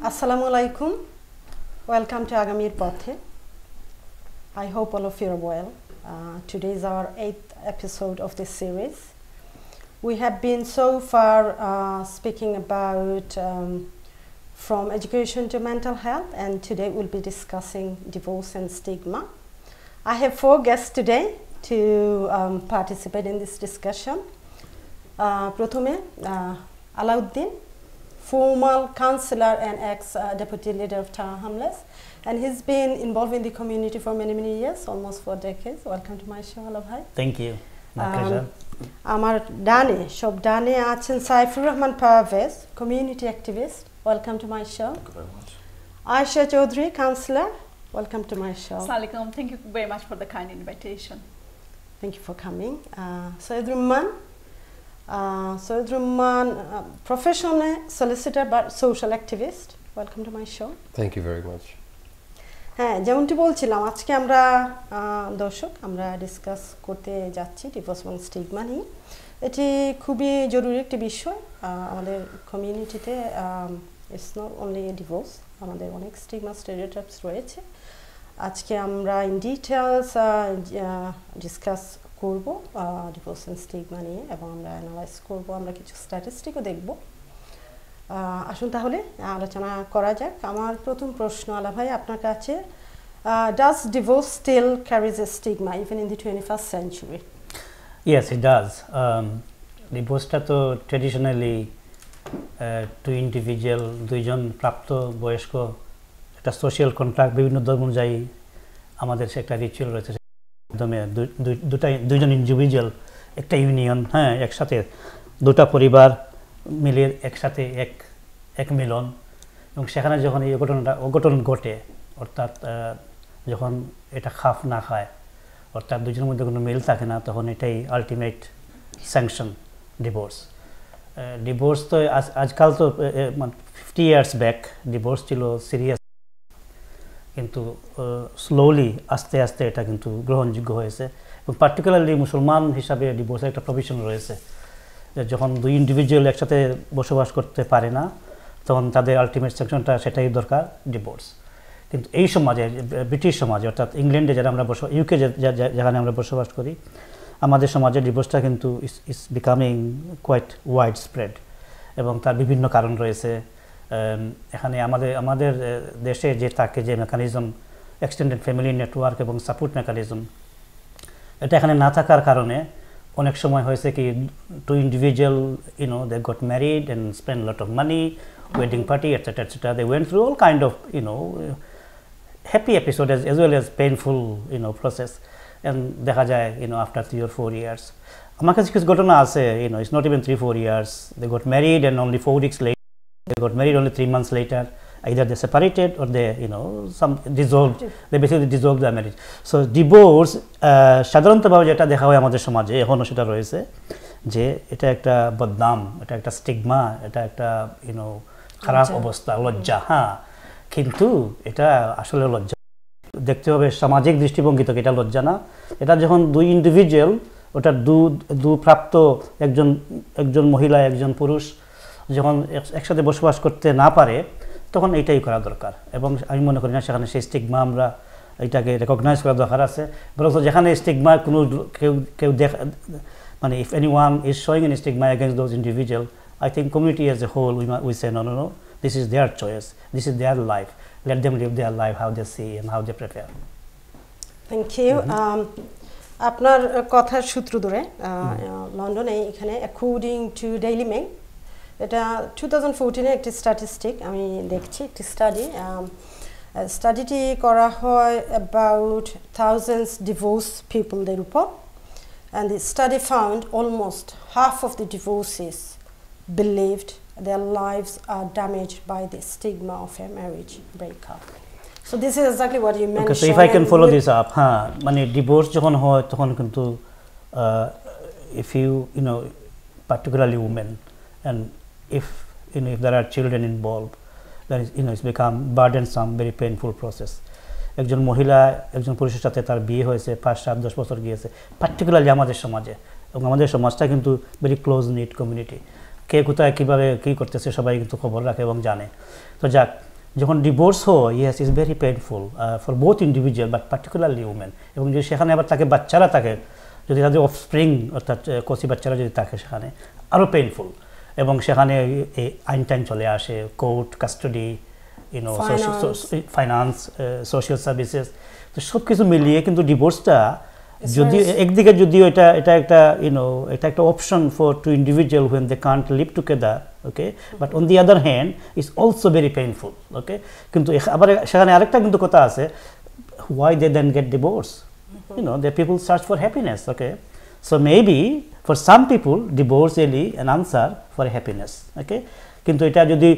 Assalamu alaikum. Welcome to Agamir Pothe. I hope all of you are well. Today is our 8th episode of this series. We have been so far speaking about from education to mental health, and today we'll be discussing divorce and stigma. I have 4 guests today to participate in this discussion. Prothome Uddin, former councillor and ex-deputy leader of Town Hamlets, and he's been involved in the community for many years, almost 4 decades. Welcome to my show, Bhai. Thank you. My pleasure. Amar Dane, Shob Dane achen Sayfur Rahman Parvez, community activist. Welcome to my show. Thank you very much. Aisha Chaudhary, councillor. Welcome to my show. Assalamualaikum. Thank you very much for the kind invitation. Thank you for coming. Syed Rumman. Syed Rumman, professional solicitor but social activist. Welcome to my show. Thank you very much. হ্যাঁ যেমনটি বলছিলাম আজকে আমরা দর্শক আমরা discuss করতে যাচ্ছি divorce এবং স্টিগমা নিয়ে। এটি খুবই জরুরি একটি বিষয় আমাদের কমিউনিটিতে। ইটস নট অনলি ডিভোর্স, আমাদের অনেক স্টিগমা স্টেরিওটাইপস রয়েছে। আজকে আমরা ইন ডিটেলস ডিসকাস করব ডিভোর্স এন্ড স্টিগমা নিয়ে এবং আমরা অ্যানালাইজ করব, আমরা কিছু স্ট্যাটিস্টিকও দেখব। আসুন তাহলে আলোচনা করা যাক। আমার প্রথম প্রশ্ন আলা ভাই আপনার কাছে, does divorce still carries a stigma even in the 21st century? Yes, it does. Divorce তো ট্র্যাডিশনালি টু ইন্ডিভিজুয়াল, দুইজন প্রাপ্ত বয়স্ক একটা সোশ্যাল কন্ট্রাক্ট, বিভিন্ন ধর্ম অনুযায়ী আমাদের সে একটা রিচুয়াল রয়েছে, মাধ্যমে দুইজন ইন্ডিভিজুয়াল একটা ইউনিয়ন, হ্যাঁ একসাথে দুটা পরিবার মিলে একসাথে এক মিলন, এবং সেখানে যখন এই অঘটন ঘটে, অর্থাৎ যখন এটা খাপ না খায়, অর্থাৎ দুজনের মধ্যে কোনো মিল থাকে না, তখন এটাই আলটিমেট স্যাংশন ডিভোর্স। ডিভোর্স তো আজকাল তো 50 ইয়ার্স ব্যাক ডিভোর্স ছিল সিরিয়াস, কিন্তু স্লোলি আস্তে আস্তে এটা কিন্তু গ্রহণযোগ্য হয়েছে, এবং পার্টিকুলারলি মুসলমান হিসাবে ডিভোর্সের একটা প্রভিশন রয়েছে যে যখন দুই ইন্ডিভিজুয়াল একসাথে বসবাস করতে পারে না, তখন তাদের আলটিমেট সেকশনটা সেটাই দরকার, ডিভোর্স। কিন্তু এই সমাজে, ব্রিটিশ সমাজে, অর্থাৎ ইংল্যান্ডে যারা আমরা ইউকে যেখানে আমরা বসবাস করি, আমাদের সমাজে ডিভোর্সটা কিন্তু ইস বিকামিং কোয়াইট ওয়াইড স্প্রেড, এবং তার বিভিন্ন কারণ রয়েছে। এখানে আমাদের দেশে যে মেকানিজম, এক্সটেন্ডেড ফ্যামিলি নেটওয়ার্ক এবং সাপোর্ট মেকানিজম, এটা এখানে না থাকার কারণে অনেক সময় হয়েছে কি two individual they got married and spent a lot of money, wedding party, etc. They went through all kind of happy episode as well as painful process, and দেখা যায় after 3 or 4 years আমার কাছে কিছু ঘটনা আছে, it's not even 3-4 years, they got married and only 4 weeks later they got married, only 3 months later either they separated or they some dissolved, they basically dissolved their marriage. So divorce সাধারণতভাবে যেটা দেখা হয় আমাদের সমাজে এখনও সেটা রয়েছে যে এটা একটা বদনাম, এটা একটা স্টিগমা, এটা একটা খারাপ অবস্থা, লজ্জা। হ্যাঁ, কিন্তু এটা আসলে লজ্জা দেখতে হবে সামাজিক দৃষ্টিভঙ্গি থেকে, এটা লজ্জা না। এটা যখন দুই ইন্ডিভিজুয়াল, ওটা দু প্রাপ্ত একজন মহিলা একজন পুরুষ যখন একসাথে বসবাস করতে না পারে, তখন এইটাই করা দরকার। এবং আমি মনে করি না সেখানে সেই স্টিগমা আমরা এটাকে রেকগনাইজ করা দরকার আছে, বরং যেখানে স্টিগমা কোনো কেউ মানে if anyone is showing any stigma against those individual, I think community as a whole we say no, this is their choice, this is their life, let them live their life how they see and how they prefer. Thank you. আপনার কথার সূত্র ধরে লন্ডনে এখানে according to Daily Mail, এটা 2014 এর একটি statistic আমি দেখছি, একটি স্টাডিটি করা হয় about thousands divorced people দের উপর, and the study found almost half of the divorcees believed their lives are damaged by the stigma of a marriage breakup. So this is exactly what you mentioned. Okay, so if I can follow this up, মানে divorce যখন হয় তখন কিন্তু if you particularly women, and if there are children involved, then it's become burdensome, very painful process. একজন মহিলা একজন পুরুষের সাথে তার বিয়ে হয়েছে, 5-7-10 বছর গিয়েছে, পার্টিকুলারলি আমাদের সমাজে, এবং আমাদের সমাজটা কিন্তু ভেরি ক্লোজ নিট কমিউনিটি, কে কোথায় কীভাবে কী করতেছে সবাই কিন্তু খবর রাখে এবং জানে। তো যাক, যখন ডিভোর্স হয় yes is very painful for both individual but particularly women এবং যদি সেখানে আবার তাকে বাচ্চারা থাকে যদি তাদের অফস্প্রিং অর্থাৎ কচি বাচ্চারা যদি থাকে সেখানে আরও পেইনফুল এবং সেখানে আইন চলে আসে court custody finance social services তো সব কিছু মিলিয়ে কিন্তু ডিভোর্সটা যদি একদিকে যদিও এটা একটা এটা একটা option for two individual when they can't live together okay but on the other hand is also very painful okay কিন্তু আবার সেখানে আরেকটা কিন্তু কথা আছে why they then get divorced the people search for happiness okay so maybe for some people divorce really an answer for happiness okay কিন্তু এটা যদি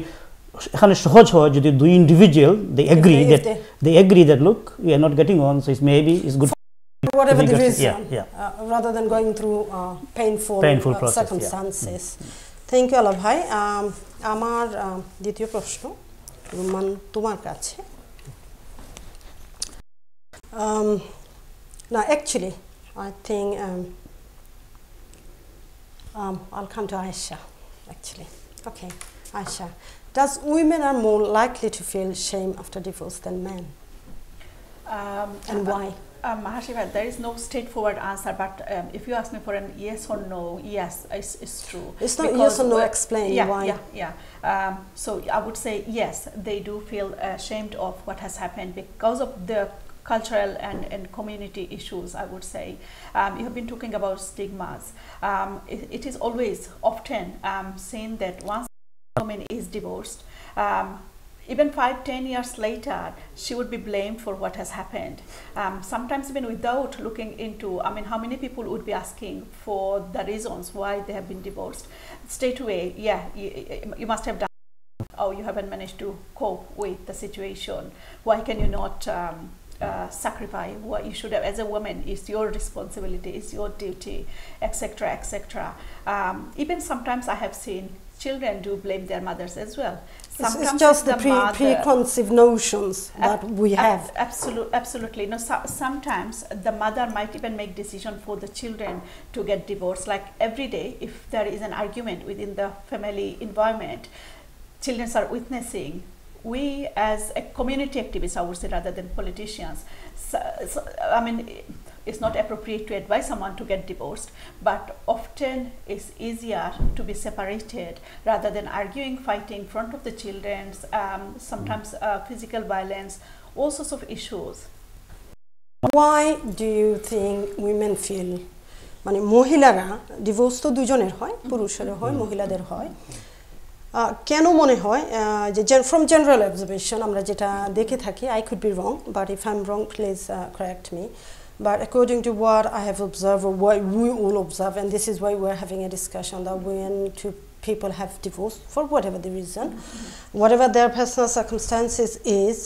এখানে সহজ হয় যদি দুই individual they agree that look we are not getting on so it's good whatever the reason rather than going through painful process, circumstances thank you Allah bhai আমার দ্বিতীয় প্রশ্ন রুমান তোমার কাছে now actually I think I'll come to Aisha actually okay Aisha does women are more likely to feel shame after divorce than men and why Mahashiva, there is no straightforward answer, but if you ask me for an yes or no, yes, it's true. It's not yes or no, explain why. So I would say yes, they do feel ashamed of what has happened because of the cultural and community issues, I would say. You have been talking about stigmas. It is always often seen that once a woman is divorced, even 5-10 years later, she would be blamed for what has happened. Sometimes even without looking into, how many people would be asking for the reasons why they have been divorced. Straight away, you must have done, you haven't managed to cope with the situation. Why can you not sacrifice what you should have as a woman? It's your responsibility, it's your duty, etc., etc. Even sometimes I have seen children do blame their mothers as well. Sometimes it's just the preconceived notions that we have. Absolutely. No, sometimes the mother might even make decision for the children to get divorced. Like every day, if there is an argument within the family environment, children are witnessing. We as a community activists, I would say, rather than politicians, it's not appropriate to advise someone to get divorced, but often it's easier to be separated rather than arguing, fighting in front of the children, sometimes physical violence, all sorts of issues. Why do you think women feel, মহিলারা divorce তো দুজনের হয় পুরুষের হয় মহিলাদের হয় কেন মনে হয় যে from general observation আমরা যেটা দেখে থাকি I could be wrong but if I'm wrong please correct me but according to what I have observed or what we all observe and this is why we're having a discussion that when two people have divorced for whatever the reason whatever their personal circumstances is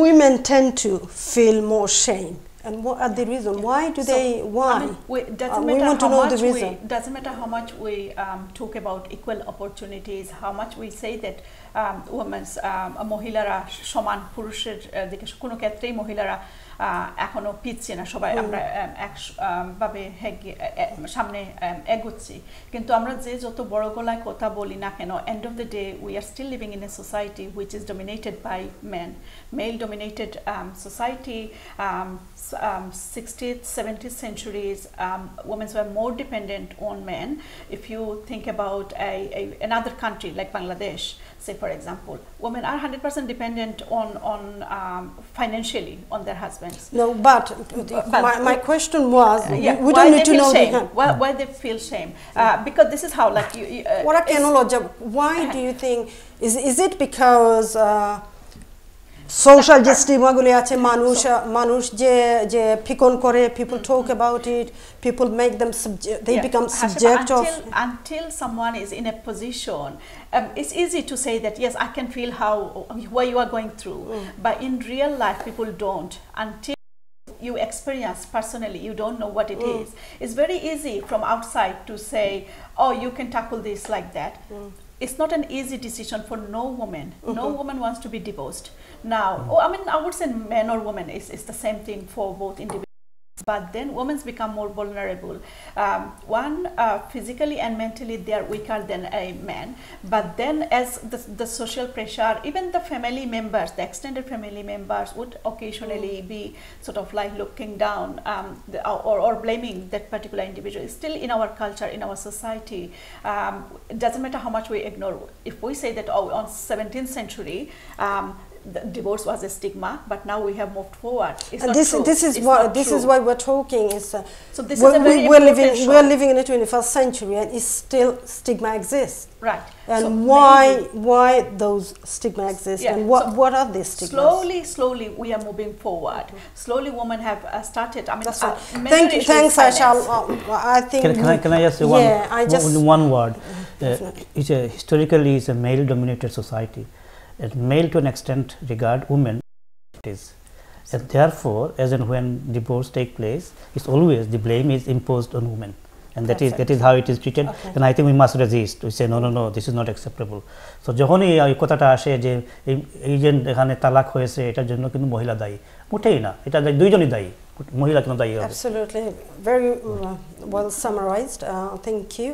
women tend to feel more shame. And what are the reasons? Why do they? Why? We want to know the reason. Doesn't matter how much we talk about equal opportunities, how much we say that women's মহিলারা সমান পুরুষের দিকে কোনো ক্ষেত্রেই মহিলারা এখনো পিছছে না সবাই আমরা একভাবে সামনে এগোচ্ছি কিন্তু আমরা যে যত বড় গলায় কথা বলি না কেন end of the day we are still living in a society which is dominated by men male dominated society 60th 70th centuries women were more dependent on men if you think about another country like Bangladesh say for example women are 100% dependent on financially on their husbands. No, but my question was, we don't need to know why they feel shame. Because this is how, like you. Why do you think? Is it because social যে স্টিগমাগুলি আছে মানুষ যে ফিকন করে people talk about it, people make them they become subject of. Until someone is in a position, it's easy to say that yes, I can feel what you are going through, but in real life people don't until you experience personally, you don't know what it is. It's very easy from outside to say, oh, you can tackle this like that. It's not an easy decision for no woman. No woman wants to be divorced. Now, I would say men or women, it's the same thing for both individuals. but then women become more vulnerable. Physically and mentally they are weaker than a man, but then as the social pressure, even the family members, the extended family members would occasionally be sort of like looking down or blaming that particular individual. Still in our culture, in our society, it doesn't matter how much we ignore. If we say that on 17th century the divorce was a stigma, but now we have moved forward. It's and not true. This is why we're talking. Is so this is a very we're living in the 21st century, and still stigma exists. Right. And so why those stigma exist, and what are these stigmas? Slowly we are moving forward. Slowly women have started. I mean, thanks, Aisha. I think. Can I just say one word? Historically, it's a male-dominated society. And male to an extent regard women is, and therefore as and when divorce take place, it's always the blame is imposed on women, and that is how it is treated. Okay. And I think we must resist. We say no, this is not acceptable. So যখনই এই কথাটা আসে যে এই যে এখানে তালাক হয়েছে এটার জন্য কিন্তু মহিলা দায়ী, মোটেই না, এটা দুইজনই দায়ী, মহিলা কেন দায়ী হবে? Absolutely, very well summarized. Thank you.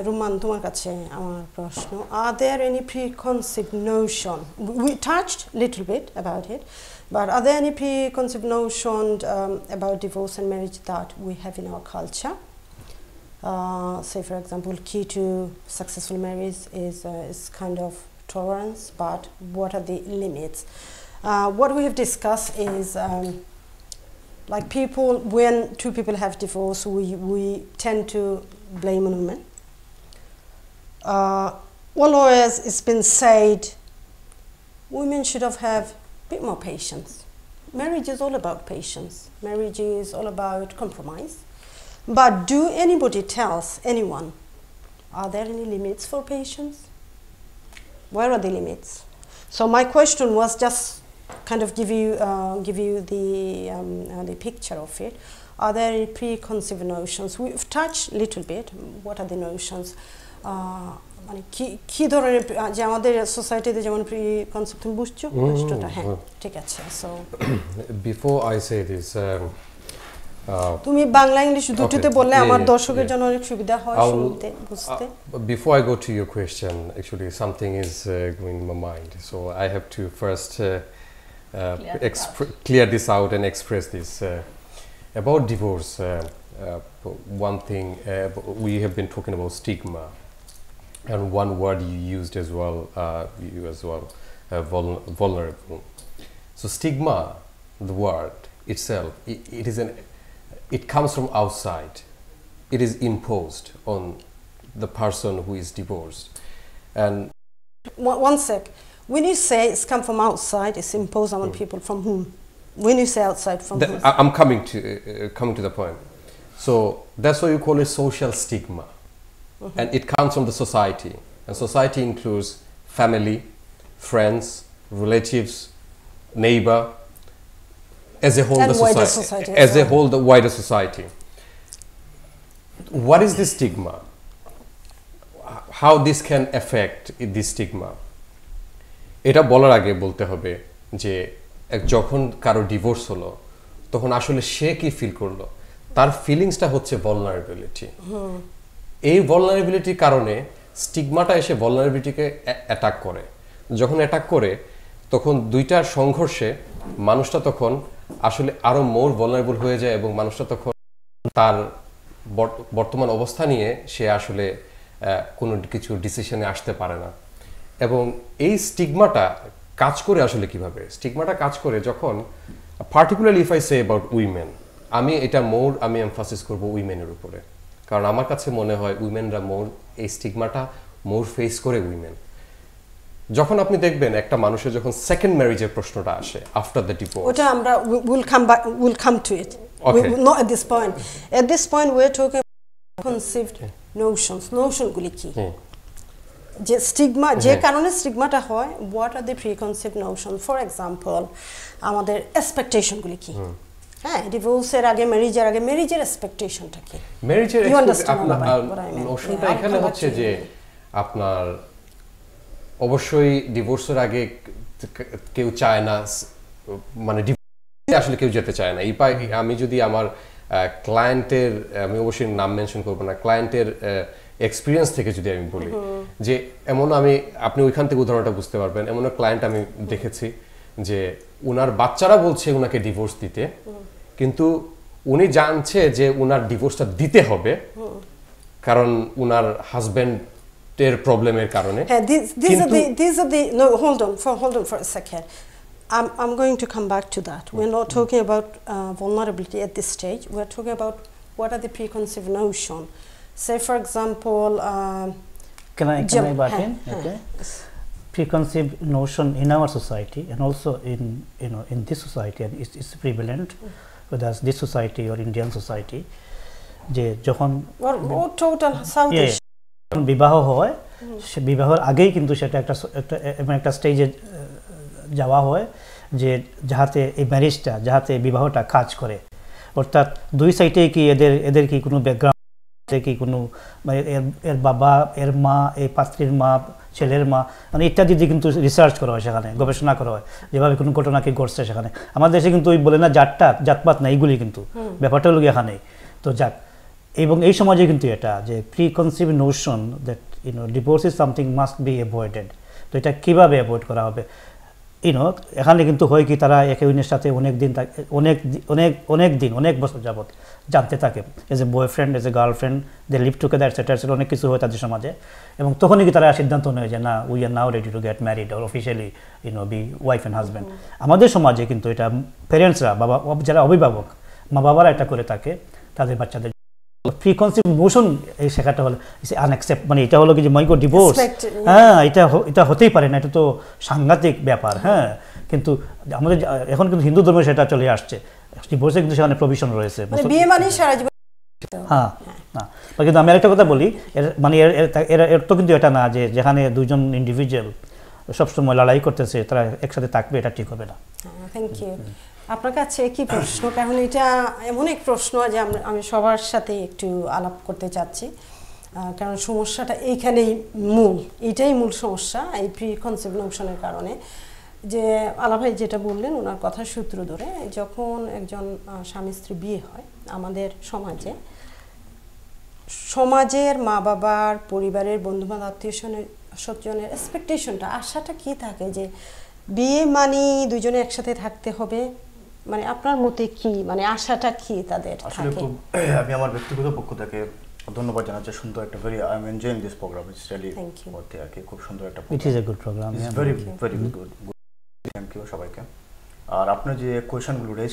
Rumman, তোমার কাছে আমার প্রশ্ন, are there any preconceived notion, we touched a little bit about it, but are there any preconceived notions about divorce and marriage that we have in our culture? Say for example, key to successful marriage is kind of tolerance, but what are the limits? What we have discussed is like when two people have divorce, we tend to blame on women. Always it's been said women should have a bit more patience. Marriage is all about patience. Marriage is all about compromise. But do anybody tells anyone, are there any limits for patience? Where are the limits? So my question was just kind of give you the picture of it. Are there any preconceived notions? We've touched a little bit. What are the notions? মানে কি ধরনের যে আমাদের সোসাইটিতে যেমন pre-concept তুমি বুঝছো কষ্টটা? হ্যাঁ, ঠিক আছে। So before I say this, তুমি বাংলা ইংলিশ দুটোতে বললে আমার দর্শকের জন্য অনেক সুবিধা হয় শুনতে বুঝতে। Before I go to your question, actually something is going in my mind, so I have to first clear this out and express this about divorce. One thing we have been talking about stigma, and one word you used as well, vulnerable. So stigma, the word itself, it comes from outside. It is imposed on the person who is divorced. And one sec, when you say it's come from outside, it's imposed on people, from whom? When you say outside, from whom? I'm coming to the point. So that's why you call it social stigma. And it comes from the society, and society includes family, friends, relatives, neighbor, as a whole, and the society, as a whole, the wider society. What is this stigma? How this can affect this stigma? এটা বলার আগে বলতে হবে যে যখন কারো divorce হলো তখন আসলে সে কি ফিল করলো, তার ফিলিংসটা হচ্ছে vulnerability. এই vulnerability কারণে স্টিগমাটা এসে vulnerabilityকে অ্যাটাক করে। যখন অ্যাটাক করে তখন দুইটার সংঘর্ষে মানুষটা তখন আসলে আরো মোর vulnerable হয়ে যায়, এবং মানুষটা তখন তার বর্তমান অবস্থা নিয়ে সে আসলে কোনো কিছু ডিসিশনে আসতে পারে না। এবং এই স্টিগমাটা কাজ করে আসলে কিভাবে? স্টিগমাটা কাজ করে যখন, particularly if I say about women, আমি এমফাসিস করব উইমেনের উপরে, কারণ আমার কাছে মনে হয় উইমেনরা মোর এই স্টিগমাটা মোর ফেস করে উইমেন। যখন আপনি দেখবেন একটা মানুষের যখন সেকেন্ড ম্যারেজের প্রশ্নটা আসে আফটার দ্য ডিভোর্স, ওটা আমরা will come to it, not at this point. At this point we're talking about conceived notionগুলি কি, যে স্টিগমা, যে কারণে স্টিগমাটা হয়, what are the preconceived notions? For example, আমাদের এক্সপেকটেশনগুলি কি? হ্যাঁ, ডিভোর্সের আগে, ম্যারেজের আগে, ম্যারেজের এক্সপেকটেশনটা কি? ম্যারেজের নোশনটা এখানে হচ্ছে যে আপনার অবশ্যই ডিভোর্সের আগে কেউ চায় না, মানে আসলে কেউ যেতে চায় না। আমি যদি আমার ক্লায়েন্টের, আমি অবশ্যই নাম মেনশন করবো না, ক্লায়েন্টের এক্সপিরিয়েন্স থেকে যদি আমি বলি যে এমন আপনি ওইখান থেকে উদাহরণটা বুঝতে পারবেন, এমন ক্লায়েন্ট আমি দেখেছি যে উনার বাচ্চারা বলছে উনাকে ডিভোর্স দিতে, কিন্তু উনি জানছে যে উনার ডিভোর্সটা দিতে হবে কারণ উনার হাজবেন্ডের প্রবলেমের কারণে। No, hold on for a second. I'm going to come back to that. We're not talking about vulnerability at this stage. We're talking about what are the preconceived notion. Say, for example, can I butt in? Okay. Preconceived notion in our society and also in this society, and it's prevalent, whether it's this society or Indian society. যে যখন total South Asia বিবাহ হয়, সে বিবাহের আগেই কিন্তু সেটা একটা স্টেজে যাওয়া হয় যে যাহাতে এই ম্যারেজটা, যাহাতে বিবাহটা কাজ করে, অর্থাৎ দুই সাইডে কি এদের কি কোনো ব্যাকগ্রাউন্ড, কি কোনো মানে এর বাবা, এর মা, এই পাত্রীর মা, ছেলের মা, মানে ইত্যাদি দিয়ে কিন্তু রিসার্চ করা হয়, সেখানে গবেষণা করা হয় যেভাবে কোনো ঘটনা কি ঘটছে সেখানে। আমাদের দেশে কিন্তু ওই বলে না জাতপাত না, এইগুলি কিন্তু ব্যাপারটা হলো এখানে। তো যাক, এবং এই সমাজে কিন্তু এটা যে preconceive notion that divorce is something must be avoided. তো এটা কীভাবে অ্যাভয়েড করা হবে? এখানে কিন্তু হয় কি, তারা একে অন্যের সাথে অনেক বছর যাবত জানতে থাকে, as a boyfriend, as a girlfriend, they live together etcetera, অনেক কিছু হয় তাদের সমাজে। এবং তখনই কি তারা সিদ্ধান্ত নেয় যে না, we are now ready to get married or officially be wife and husband. আমাদের সমাজে কিন্তু এটা প্যারেন্টসরা, যারা অভিভাবক, মা বাবারা এটা করে থাকে তাদের বাচ্চাদের। প্রিকনসিভ নোশন এই শেখাটা হলো আনএক্সেপ্ট, মানে এটা হলো কি যে মাইগো ডিভোর্স, হ্যাঁ এটা হতেই পারে না, এটা তো সাংঘাতিক ব্যাপার। হ্যাঁ, কিন্তু আমাদের এখন কিন্তু হিন্দু ধর্মে সেটা চলে আসছে, ডিভোর্সে কিন্তু সেখানে প্রভিশন রয়েছে। হ্যাঁ, কিন্তু আমি আরেকটা কথা বলি, মানে এর তো কিন্তু এটা না যে যেখানে দুইজন ইন্ডিভিজুয়াল সবসময় লড়াই করতেছে তারা একসাথে থাকবে, এটা ঠিক হবে না। Thank you. আপনার কাছে কি প্রশ্ন, কারণ এটা এমন এক প্রশ্ন যে আমি সবার সাথে একটু আলাপ করতে চাচ্ছি, কারণ সমস্যাটা এইখানেই এটাই মূল সমস্যা, এই প্রিকনসিভ নোশনের কারণে। যে আলা ভাই যেটা বললেন ওনার কথার সূত্র ধরে, যখন একজন স্বামী স্ত্রী বিয়ে হয় আমাদের সমাজের মা বাবার, পরিবারের, বন্ধুবান্ধব, আত্মীয় স্বজনের এক্সপেকটেশনটা, আশাটা কি থাকে যে বিয়ে মানে দুজনে একসাথে থাকতে হবে, মানে আপনার মতে কি, মানে আশাটা কি তাদের আসলে খুব, আমি আমার ব্যক্তিগত পক্ষ থেকে ধন্যবাদ জানাচ্ছি। সুন্দর একটা I am enjoying this programme, it's really worth আর কি, খুব সুন্দর একটা it is a good programme, it's very good. Thank you সবাইকে। আর আপনি যে কোয়েশ্চনগুলো রেজ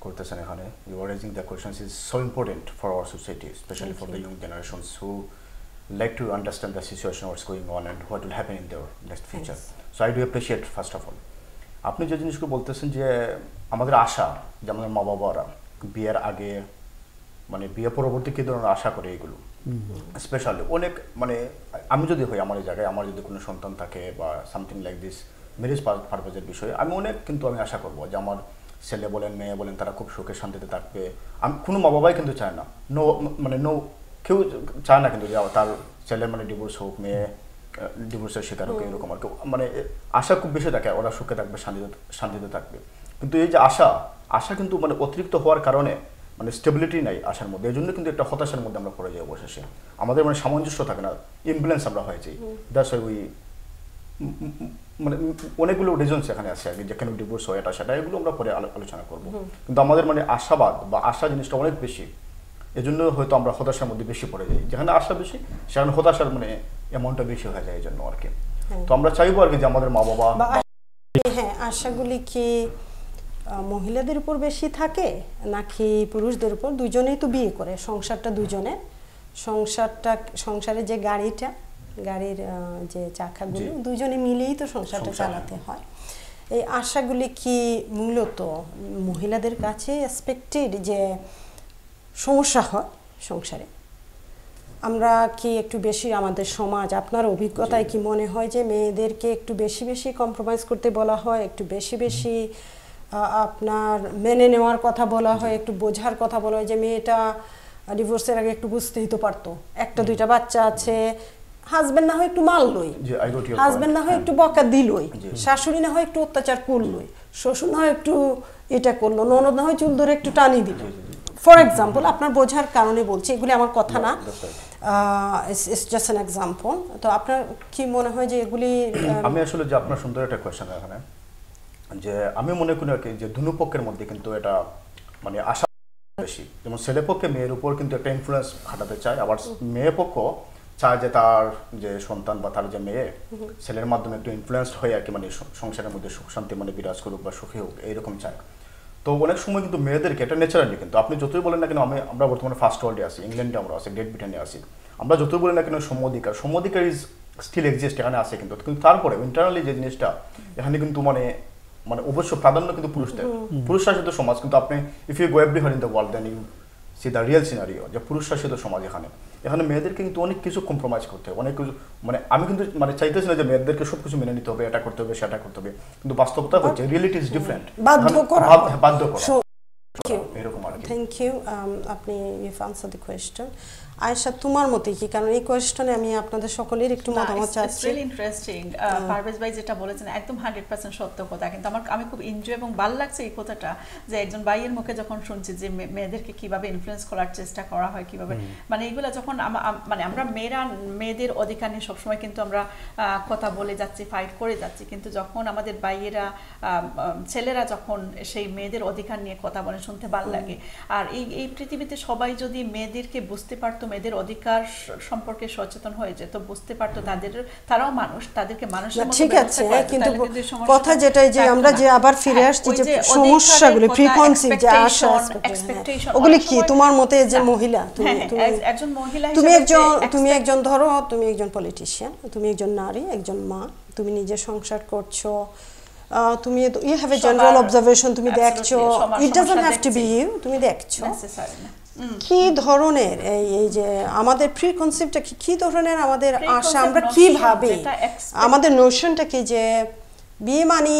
করতেছেন এখানে, you are raising the questions is so important for our society, specially for the young generations who like to understand the situation, what's going on and what will happen in their next future. So I do appreciate, first of all, আপনি যে জিনিসগুলো বলতেছেন যে আমাদের আশা, যে আমাদের মা বাবারা বিয়ের আগে মানে বিয়ে পরবর্তী কী ধরনের আশা করে, এগুলো স্পেশালি অনেক, মানে আমি যদি হই আমার এই জায়গায়, আমার যদি কোনো সন্তান থাকে বা সামথিং লাইক দিস ম্যারেজ পারপাজের বিষয়ে, আমি কিন্তু আমি আশা করবো যে আমার ছেলে বলেন, মেয়ে বলেন, তারা খুব সুখে শান্তিতে থাকবে। আমি কোনো মা বাবাই কিন্তু চায় না, কেউ চায় না কিন্তু যে তার ছেলের মানে ডিভোর্স হোক, মেয়ে ডিভোর্সের শিকার হোক, এরকম আর কেউ, মানে আশা খুব বেশি থাকে, ওরা সুখে থাকবে, শান্তিতে থাকবে। কিন্তু এই যে আশা কিন্তু মানে অতিরিক্ত হওয়ার কারণে মানে স্টেবিলিটি নাই আশার মধ্যে, এই জন্য কিন্তু একটা হতাশার মধ্যে আমরা পড়ে যাই অবশেষে, আমাদের মানে সামঞ্জস্য থাকে না, ইমব্যালেন্স আমরা হয়ে যাই। দ্যাটস ওই মানে অনেকগুলো রিজনস এখানে আছে আর কি, যেখানে ডিভোর্স হয়, এটা সেটা, এগুলো আমরা পরে আলোচনা করবো। কিন্তু আমাদের মানে আশাবাদ বা আশা জিনিসটা অনেক বেশি, এজন্য হয়তো আমরা হতাশার মধ্যে বেশি পড়ে যাই, যেখানে আশা বেশি সেখানে হতাশার মানে অ্যামাউন্টটা বেশি হয়ে যায়, এই জন্য আর কি। তো আমরা চাইবো আর কি যে আমাদের মা বাবা, হ্যাঁ, আশাগুলি কি মহিলাদের উপর বেশি থাকে নাকি পুরুষদের উপর? দুজনেই তো বিয়ে করে, সংসারটা দুজনের, সংসারে যে গাড়ির যে চাকাগুলো দুজনে মিলেই তো সংসারটা চালাতে হয়। এই আশাগুলি কি মূলত মহিলাদের কাছে এক্সপেক্টেড যে সমস্যা হয় সংসারে? আমরা কি একটু বেশি, আমাদের সমাজ, আপনার অভিজ্ঞতায় কি মনে হয় যে মেয়েদেরকে একটু বেশি কম্প্রোমাইজ করতে বলা হয়, একটু বেশি আপনার মেনে নেওয়ার কথা বলা হয়, একটু বোঝার কথা বলা হয় যে মেয়েটা ডিভোর্সের আগে একটু বুঝতেই তো পারতো, একটা দুইটা বাচ্চা আছে, হাজবেন্ড না হয় একটু মারলই, হাজবেন্ড না হয় একটু বকা দিলই, শাশুড়ি না হয় একটু অত্যাচার করলই, শ্বশুর না হয় একটু এটা করলো, ননদ না হয় চুল ধরে একটু টানি দিল। ফর এক্সাম্পল, আপনার বোঝার কারণে বলছি, এগুলি আমার কথা না, ইটস জাস্ট অ্যান এক্সাম্পল। তো আপনার কি মনে হয় যে এগুলি? আমি আসলে যে আপনার সুন্দর একটা কোয়েশ্চেন এখানে, যে আমি মনে করি আর কি যে দুনো পক্ষের মধ্যে কিন্তু এটা মানে আশা বেশি, যেমন ছেলে পক্ষে মেয়ের উপর কিন্তু একটা ইনফ্লুয়েন্স খাটাতে চায়, আবার মেয়ে পক্ষ চায় যে তার যে সন্তান বা তার যে মেয়ে ছেলের মাধ্যমে একটু ইনফ্লুয়েন্সড হয়ে আর কি মানে সংসারের মধ্যে সুখ শান্তি মানে বিরাজ করুক বা সুখী হোক, এইরকম চায়। তো অনেক সময় কিন্তু মেয়েদেরকে এটা ন্যাচারালি, কিন্তু আপনি যতই বলেন না কেন, আমরা বর্তমানে ফার্স্ট ওয়ার্ল্ডে আছি, ইংল্যান্ডে আমরা আছি, গ্রেট ব্রিটেনে আছি, আমরা যতই বলি না কেন সমধিকার ইজ স্টিল এক্সিস্ট, এখানে আছে, কিন্তু তারপরে ইন্টারনালি যে জিনিসটা এখানে কিন্তু মানে অবশ্য প্রাধান্য কিন্তু পুরুষদের, পুরুষ শাসিত সমাজ। কিন্তু আপনি if you go everywhere in the world then you see the real scenario, যে পুরুষ শাসিত সমাজ এখানে মেয়েদেরকে কিন্তু অনেক কিছু কম্প্রোমাইজ করতে হবে, অনেক কিছু মানে আমি কিন্তু মানে চাইতেছি না যে মেয়েদেরকে সব কিছু মেনে নিতে হবে, এটা করতে হবে সেটা করতে হবে, কিন্তু বাস্তবতা হচ্ছে রিয়েলিটি ইজ ডিফারেন্ট, বাধ্য করা। থ্যাংক ইউ, আপনি you answer the question. Ayesha, তোমার মতে কি? কারণ এই কোয়েশ্চনে আমি আপনাদের সকলের একটু মতামত চাচ্ছি। It's really interesting. পারভেজ ভাই যেটা বলেছেন একদম 100% সত্য কথা, কিন্তু আমি খুব এনজয় এবং ভালো লাগছে এই কথাটা, যে একজন ভাইয়ের মুখে যখন শুনছি যে মেয়েদেরকে কিভাবে ইনফ্লুয়েন্স করার চেষ্টা করা হয়, কিভাবে মানে এগুলা যখন মানে আমরা মেয়েদের অধিকার নিয়ে সবসময় কিন্তু আমরা কথা বলে যাচ্ছি, ফাইট করে যাচ্ছি, কিন্তু যখন আমাদের ভাইয়েরা ছেলেরা যখন সেই মেয়েদের অধিকার নিয়ে কথা বলে শুনতে ভালো লাগে। আর এই পৃথিবীতে সবাই যদি মেয়েদেরকে বুঝতে পারতো, মেয়েদের অধিকার সম্পর্কে সচেতন হয়ে যেত, বুঝতে পারতো তারাও মানুষ, তাদেরকে মানুষের মতো ঠিক আছে, কিন্তু কথা যেটাই যে আমরা যে আবার ফিরে আসছি যে সমস্যাগুলো প্রিকনসিভ যে আশা এক্সপেকটেশন, ওগুলি কি তোমার মতে? যে মহিলা, একজন মহিলা, তুমি একজন ধরো তুমি একজন পলিটিশিয়ান, তুমি একজন নারী, একজন মা, তুমি নিজে সংসার করছো, তুমি you have a general observation, তুমি দেখছো, it doesn't have to be you, তুমি দেখছো কি ধরনের এই যে আমাদের প্রিকনসিভটা কি ধরনের আমাদের আশা, আমরা কি ভাবি, আমাদের নোশনটা কি যে বিয়ে মানি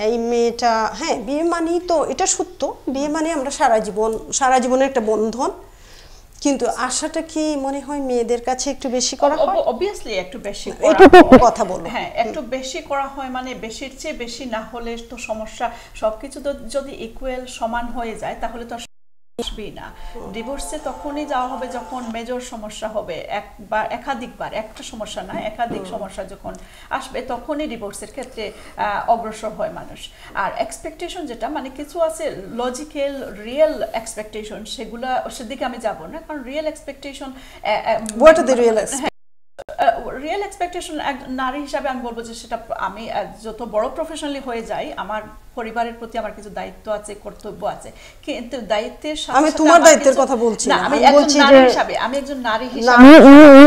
এই মেয়েটা, হ্যাঁ বিয়ে মানি তো এটা সত্য, বিয়ে মানি আমরা সারা জীবনের একটা বন্ধন, কিন্তু আশাটা কি মনে হয় মেয়েদের কাছে একটু বেশি করা হয়? অবভিয়াসলি একটু বেশি কথা বলো। হ্যাঁ, একটু বেশি করা হয়, মানে বেশির চেয়ে বেশি না হলে তো সমস্যা। সবকিছু তো যদি ইকুয়াল সমান হয়ে যায় তাহলে তো আসবেই না। ডিভোর্সে তখনই যাওয়া হবে যখন মেজর সমস্যা হবে, একাধিকবার, একটা সমস্যা না একাধিক সমস্যা যখন আসবে, তখনই ডিভোর্সের ক্ষেত্রে অগ্রসর হয় মানুষ। আর এক্সপেকটেশন যেটা মানে কিছু আছে লজিক্যাল রিয়েল এক্সপেকটেশন, সেদিকে আমি যাব না, কারণ real expectation, what are the real real expectation নারী হিসাবে আমি বলবো যে সেটা আমি যত বড় প্রফেশনালি হয়ে যাই, আমার পরিবারের প্রতি আমার কিছু দায়িত্ব আছে, কর্তব্য আছে, কিন্তু দায়িত্বের সাথে আমি তোমার দায়িত্বের কথা বলছি না, আমি বলছি যে আমি একজন নারী হিসাবে,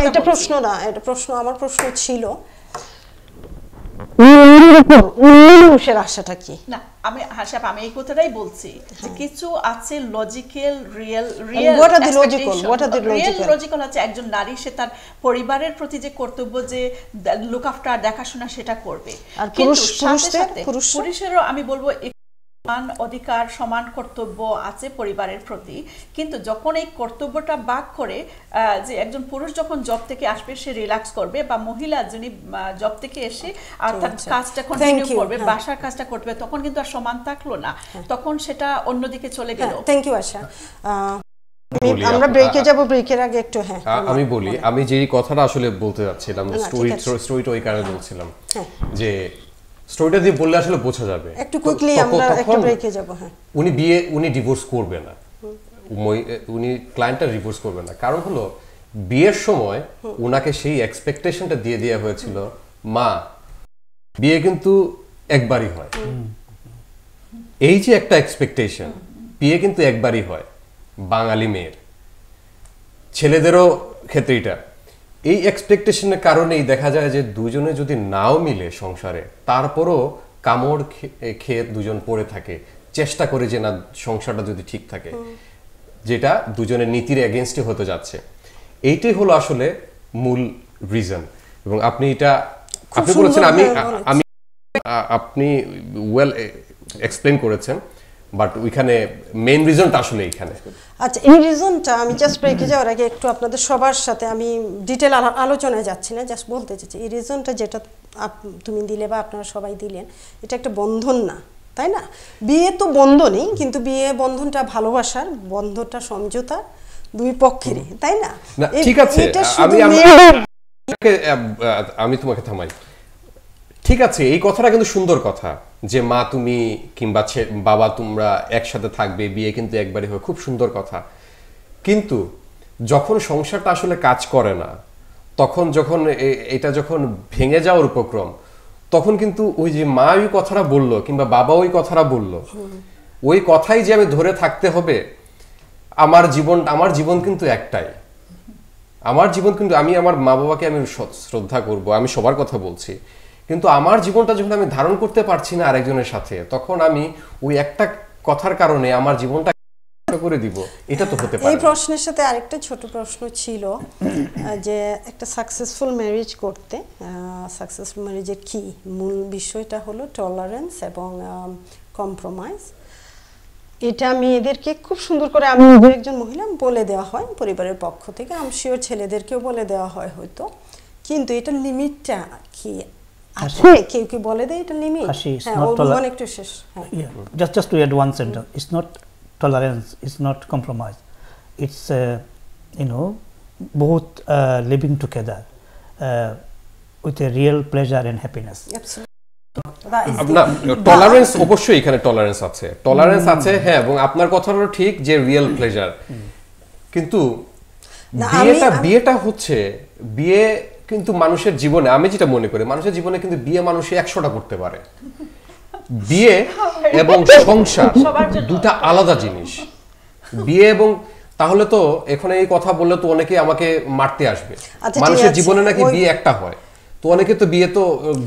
এটা প্রশ্ন না, এটা প্রশ্ন, আমার প্রশ্ন ছিল মানুষের আশাটা কি? না, আমি এই কথাটাই বলছি যে কিছু আছে লজিক্যাল, রিয়েল লজিক্যাল আছে একজন নারী, সে তার পরিবারের প্রতি যে কর্তব্য, যে লুক আফটার, দেখাশোনা, সেটা করবে। আর পুরুষেরও আমি বলবো সমান অধিকার, সমান কর্তব্য আছে পরিবারের প্রতি, কিন্তু যখন এই কর্তব্যটা ভাগ করে যে একজন পুরুষ যখন জব থেকে আসবে সে রিল্যাক্স করবে, বা মহিলা যিনি জব থেকে এসে আর তার কাজটা কন্টিনিউ করবে, বাসার কাজটা করবে, তখন কিন্তু আর সমান থাকলো না, তখন সেটা অন্যদিকে চলে গেল। থ্যাংক ইউ আশা। আমরা ব্রেকে যাব, ব্রেকের আগে একটু আমি বলি, আমি যেই কথাটা আসলে বলতে যাচ্ছিলাম, স্টোরিটা ওই কারণে বলছিলাম যে স্টোরিটা দিয়ে বললে আসলে বোঝা যাবে। একটু কুইকলি আমরা একটু ব্রেকে যাব। হ্যাঁ, উনি ডিভোর্স করবে না, উনি ক্লায়েন্টটা ডিভোর্স করবে না, কারণ হলো বিয়ের সময় উনাকে সেই এক্সপেকটেশনটা দিয়ে দেওয়া হয়েছিল, মা বিয়ে কিন্তু একবারই হয়, এই যে একটা এক্সপেকটেশন, বিয়ে কিন্তু একবারই হয় বাঙালি মেয়ের, ছেলেদেরও ক্ষেত্রে এটা, এই এক্সপেকটেশনের কারণেই দেখা যায় যে দুজনে যদি নাও মিলে সংসারে, তারপরও কামড় খেয়ে দুজন পড়ে থাকে, চেষ্টা করে যে না সংসারটা যদি ঠিক থাকে, যেটা দুজনের নীতির এগেইনস্টে হতে যাচ্ছে। এইটাই হলো আসলে মূল রিজন। এবং আপনি বলেছেন, আপনি ওয়েল এক্সপ্লেন করেছেন বাট ওইখানে মেইন রিজনটা আসলে এইখানে। আচ্ছা, এই রিজনটা আমি জাস্ট ব্রেকে যাওয়ার আগে একটু আপনাদের সবার সাথে আমি ডিটেল আলোচনায় যাচ্ছি না, জাস্ট বলতে চাইছি এই রিজনটা যেটা তুমি দিলে বা আপনারা সবাই দিলেন, এটা একটা বন্ধন না, তাই না? বিয়ে তো বন্ধনই, কিন্তু বিয়ে বন্ধনটা ভালোবাসার, বন্ধনটা সমঝোতা দুই পক্ষেরই, তাই না? ঠিক আছে, আমি তোমাকে থামাই। ঠিক আছে, এই কথাটা কিন্তু সুন্দর কথা যে মা তুমি কিংবা বাবা তোমরা একসাথে থাকবে, বিয়ে কিন্তু একবারই হয়, খুব সুন্দর কথা। কিন্তু যখন সংসারটা আসলে কাজ করে না, তখন যখন এটা যখন ভেঙে যাওয়ার উপক্রম, তখন কিন্তু ওই যে মা ওই কথাটা বললো কিংবা বাবা ওই কথাটা বললো, ওই কথাই যে আমি ধরে থাকতে হবে, আমার জীবন কিন্তু একটাই, আমার জীবন কিন্তু আমি আমার মা বাবাকে আমি শ্রদ্ধা করব, আমি সবার কথা বলছি, কিন্তু আমার জীবনটা যখন আমি ধারণ করতে পারছি না আরেকজনের সাথে, তখন আমি ওই একটা কথার কারণে আমার জীবনটা করে দিব, এটা তো হতে পারে। এই প্রশ্নের সাথে আরেকটা ছোট প্রশ্ন ছিল যে একটা সাকসেসফুল ম্যারেজ করতে, সাকসেসফুল ম্যারেজের কি মূল বিষয়টা হলো টলারেন্স এবং কম্প্রোমাইজ। এটা মেয়েদেরকে খুব সুন্দর করে, আমি একজন মহিলা, বলে দেওয়া হয় পরিবারের পক্ষ থেকে, আমি শিওর ছেলেদেরকেও বলে দেওয়া হয় হয়তো, কিন্তু এটা লিমিটটা কি আছে? কেউ কি বলে দেয় এটা লিমিট? হ্যাঁ, একটু শেষ। Just to add one sentence, it's not tolerance, it's not compromise, it's both living together with a real pleasure and happiness. Tolerance অবশ্যই এখানে টলারেন্স আছে, হ্যাঁ, এবং আপনার কথাটাও ঠিক যে রিয়েল প্লেজার, কিন্তু বিয়েটা হচ্ছে বিয়ে কিন্তু মানুষের জীবনে, আমি যেটা মনে করি, মানুষের জীবনে কিন্তু বিয়ে মানুষে 100টা করতে পারে। বিয়ে এবং সংসার দুটা আলাদা জিনিস। বিয়ে এবং, তাহলে তো এখানে এই কথা বললে তো অনেকে আমাকে মারতে আসবে। মানুষের জীবনে নাকি বিয়ে একটা হয়, তো অনেকে তো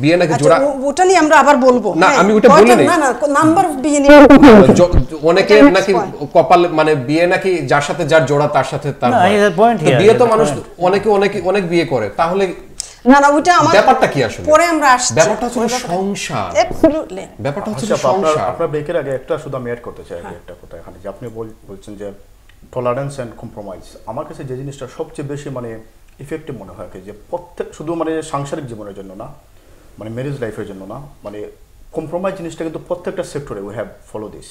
বিয়ে নাকি জোড়া, ওটা নিয়ে আমরা আবার বলবো। না, আমি ওটা বলি নাই, না নাম্বার অফ বিয়ে নিয়ে অনেকে নাকি কপাল, মানে বিয়ে নাকি যার সাথে যার জোড়া তার সাথে তার, বিয়ে তো মানুষ অনেক বিয়ে করে, তাহলে না ওটা আমার ব্যাপারটা কি আসলে? পরে আমরা আসছি, ব্যাপারটা হচ্ছে সংসার, অ্যাবসলিউটলি ব্যাপারটা হচ্ছে সংসার। আপনার ব্রেকের আগে একটা শুধু আমি অ্যাড করতে চাই একটা কথা এখানে, যে আপনি বলছেন যে টলারেন্স এন্ড কম্প্রোমাইজ। আমার কাছে যে জিনিসটা সবচেয়ে বেশি মানে ইফেক্টিভ মনে হয়, যে প্রত্যেক, শুধু মানে সাংসারিক জীবনের জন্য না, মানে ম্যারেজ লাইফের জন্য না, মানে কম্প্রোমাইজ জিনিসটা কিন্তু প্রত্যেকটা সেক্টরে উই হ্যাভ ফলো দিস।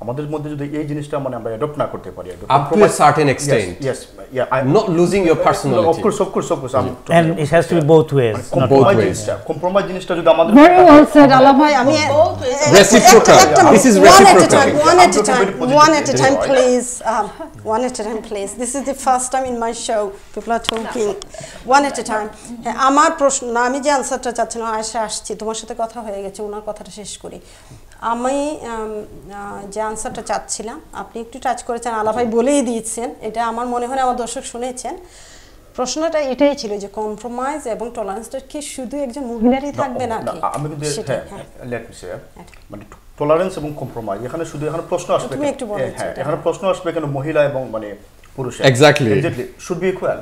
আমাদের মধ্যে যদি এই জিনিসটা মানে আমরা অ্যাডপ্ট না করতে পারি, up to a certain extent, yes, yeah, I'm not losing your personality, of course and it has to be both ways, not both ways. Compromise জিনিসটা যদি আমাদের very well said আলা ভাই, আমি reciprocal, this is reciprocal, one at a time please, one at a time please, this is the first time in my show people are talking one at a time. আমার প্রশ্ন না, আমি যে আনসারটা চাচ্ছিলাম, আয়েশা আসছি, তোমার সাথে কথা হয়ে গেছে, ওনার কথাটা শেষ করি। আমি যে আনসারটা চাচ্ছিলাম আপনি একটু টাচ করেছেন, আলা ভাই বলেই দিয়েছেন, এটা আমার মনে হয় আমার দর্শক শুনেছেন। প্রশ্নটা এটাই ছিল যে কম্প্রোমাইজ এবং টলারেন্সটা কি শুধু একজন মহিলারই থাকবে নাকি? আমি কিন্তু লেট মি সে, মানে টলারেন্স এবং কম্প্রোমাইজ এখানে শুধু এখানে প্রশ্ন আসবে, তুমি একটু বলো। হ্যাঁ, এখানে প্রশ্ন আসবে কেন মহিলা এবং মানে পুরুষ, exactly should be equal,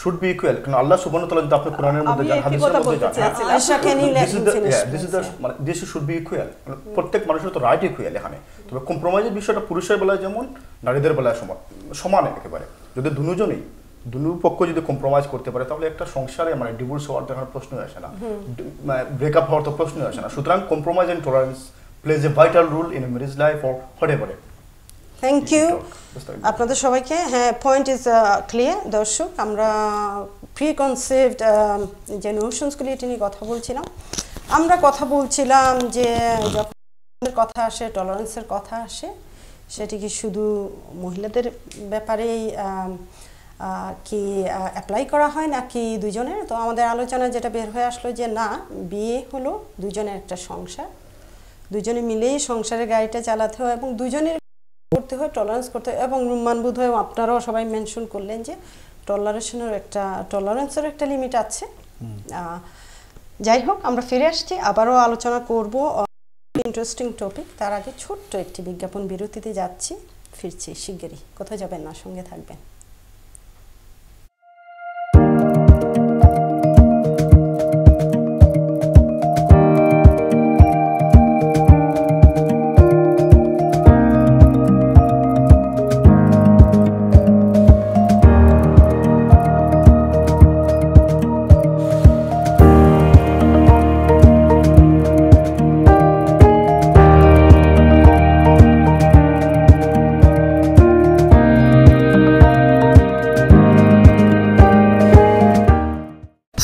should be equal, কারণ আল্লাহ সুবহানাহু ওয়া তাআলা যদি আপনি কোরআনের মধ্যে যান, হাদিসের মধ্যে যান, Ayesha can you let me finish, মানে দিস শুড বি ইকুয়াল, প্রত্যেক মানুষের তো রাইট ইকুয়াল এখানে। তবে কম্প্রোমাইজের বিষয়টা পুরুষের বেলায় যেমন নারীদের বেলায় সমান একেবারে। যদি দুই পক্ষ যদি কম্প্রোমাইজ করতে পারে, তাহলে একটা সংসারে মানে ডিভোর্স হওয়ার তো এখানে প্রশ্নই আসে না, ব্রেকআপ হওয়ার তো প্রশ্নই আসে না। সুতরাং compromise and tolerance plays a vital role in a marriage life or whatever. Thank you আপনাদের সবাইকে। হ্যাঁ, পয়েন্ট ইজ ক্লিয়ার দর্শক। আমরা প্রিকনসেভড যে নোশনসগুলি এটা নিয়ে কথা বলছিলাম। আমরা কথা বলছিলাম যে যখন কথা আসে, টলারেন্সের কথা আসে, সেটি কি শুধু মহিলাদের ব্যাপারেই কি অ্যাপ্লাই করা হয় নাকি দুজনের? তো আমাদের আলোচনায় যেটা বের হয়ে আসলো যে না, বিয়ে হলো দুজনের একটা সংসার, দুজনে মিলেই সংসারের গাড়িটা চালাতে হয় এবং দুজনের করতে হয়, টলারেন্স করতে হয়। এবং রুম্মান বোধ হয় আপনারাও সবাই মেনশন করলেন যে টলারেন্সের একটা লিমিট আছে। যাই হোক, আমরা ফিরে আসছি, আবারও আলোচনা করব ইন্টারেস্টিং টপিক। তার আগে ছোট্ট একটি বিজ্ঞাপন বিরতিতে যাচ্ছি, ফিরছি শিগগিরই। কোথায় যাবেন না, সঙ্গে থাকবেন।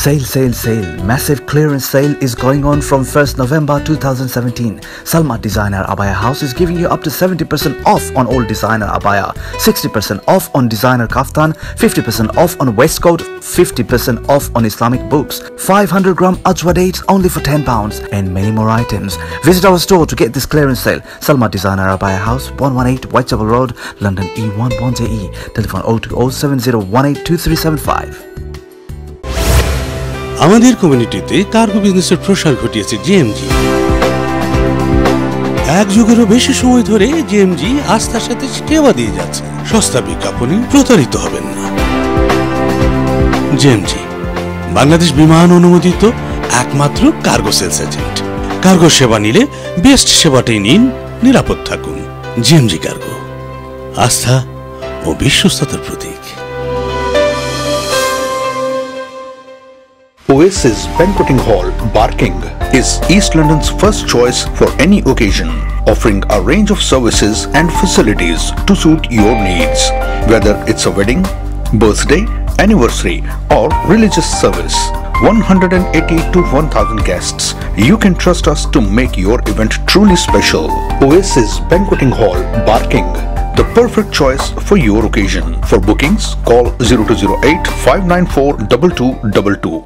Sale, sale, sale. Massive clearance sale is going on from 1st November 2017. Salma Designer Abaya House is giving you up to 70% off on all designer abaya, 60% off on designer kaftan, 50% off on waistcoat, 50% off on Islamic books, 500 gram ajwa dates only for £10 and many more items. Visit our store to get this clearance sale. Salma Designer Abaya House, 118 Whitechapel Road, London E11JE. Telephone 02070182375. আমাদের কমিউনিটিতে cargo বিজনেসের প্রসার ঘটিয়েছে GMG. এক যুগেরও বেশি সময় ধরে GMG আস্থার সাথে সেবা দিয়ে যাচ্ছে। সস্তা বিজ্ঞাপনে প্রতারিত হবেন না। জিএমজি বাংলাদেশ বিমান অনুমোদিত একমাত্র কার্গো সেলস এজেন্ট। কার্গো সেবা নিলে বেস্ট সেবাটাই নিন, নিরাপদ থাকুন। জিএমজি কার্গো, আস্থা ও বিশ্বস্ততার প্রতীক। Oasis Banqueting Hall, Barking, is East London's first choice for any occasion, offering a range of services and facilities to suit your needs. Whether it's a wedding, birthday, anniversary, or religious service, 180 to 1,000 guests. You can trust us to make your event truly special. Oasis Banqueting Hall, Barking, the perfect choice for your occasion. For bookings, call 0208 594 2222.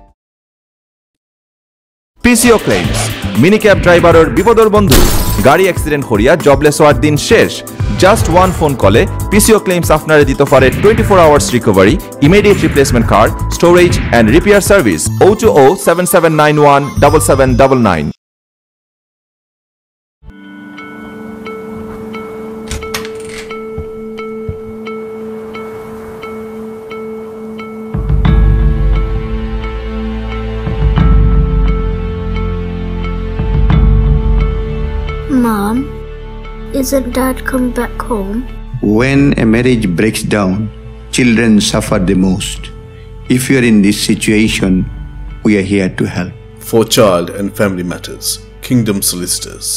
PCO Claims মিনিক্যাব ড্রাইভারের বিপদর বন্ধু। গাড়ি accident করিয়া jobless হওয়ার দিন শেষ। Just one phone কলে PCO Claims আপনারে দিতে পারে 24 hours recovery, immediate replacement car, storage and repair service. 02077917799। Mom, isn't Dad come back home? When a marriage breaks down, children suffer the most. If you are in this situation, we are here to help. For Child and Family Matters, Kingdom Solicitors.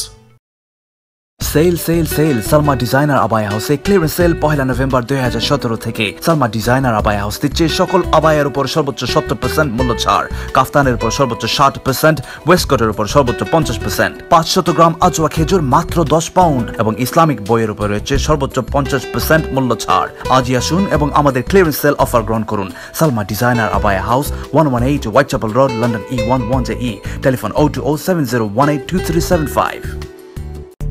Sale, sale, sale. Salma Designer Abaya House clearance sale 1 November 2017 থেকে। Salma Designer Abaya House দিচ্ছে সকল আবায়ার উপর সর্বোচ্চ 70% মূল্য ছাড়, কাফতানের উপর সর্বোচ্চ 60%, ওয়েস্টকোটের উপর সর্বোচ্চ 50%, 500 গ্রাম আজওয়া খেজুর মাত্র 10 পাউন্ড এবং ইসলামিক বইয়ের উপর রয়েছে সর্বোচ্চ 50% মূল্য ছাড়। আজই আসুন এবং আমাদের ক্লিয়ারেন্স সেল অফার গ্রহণ করুন। Salma Designer Abaya House, 118 Whitechapel Road, London E11JE. Telephone 02070182375.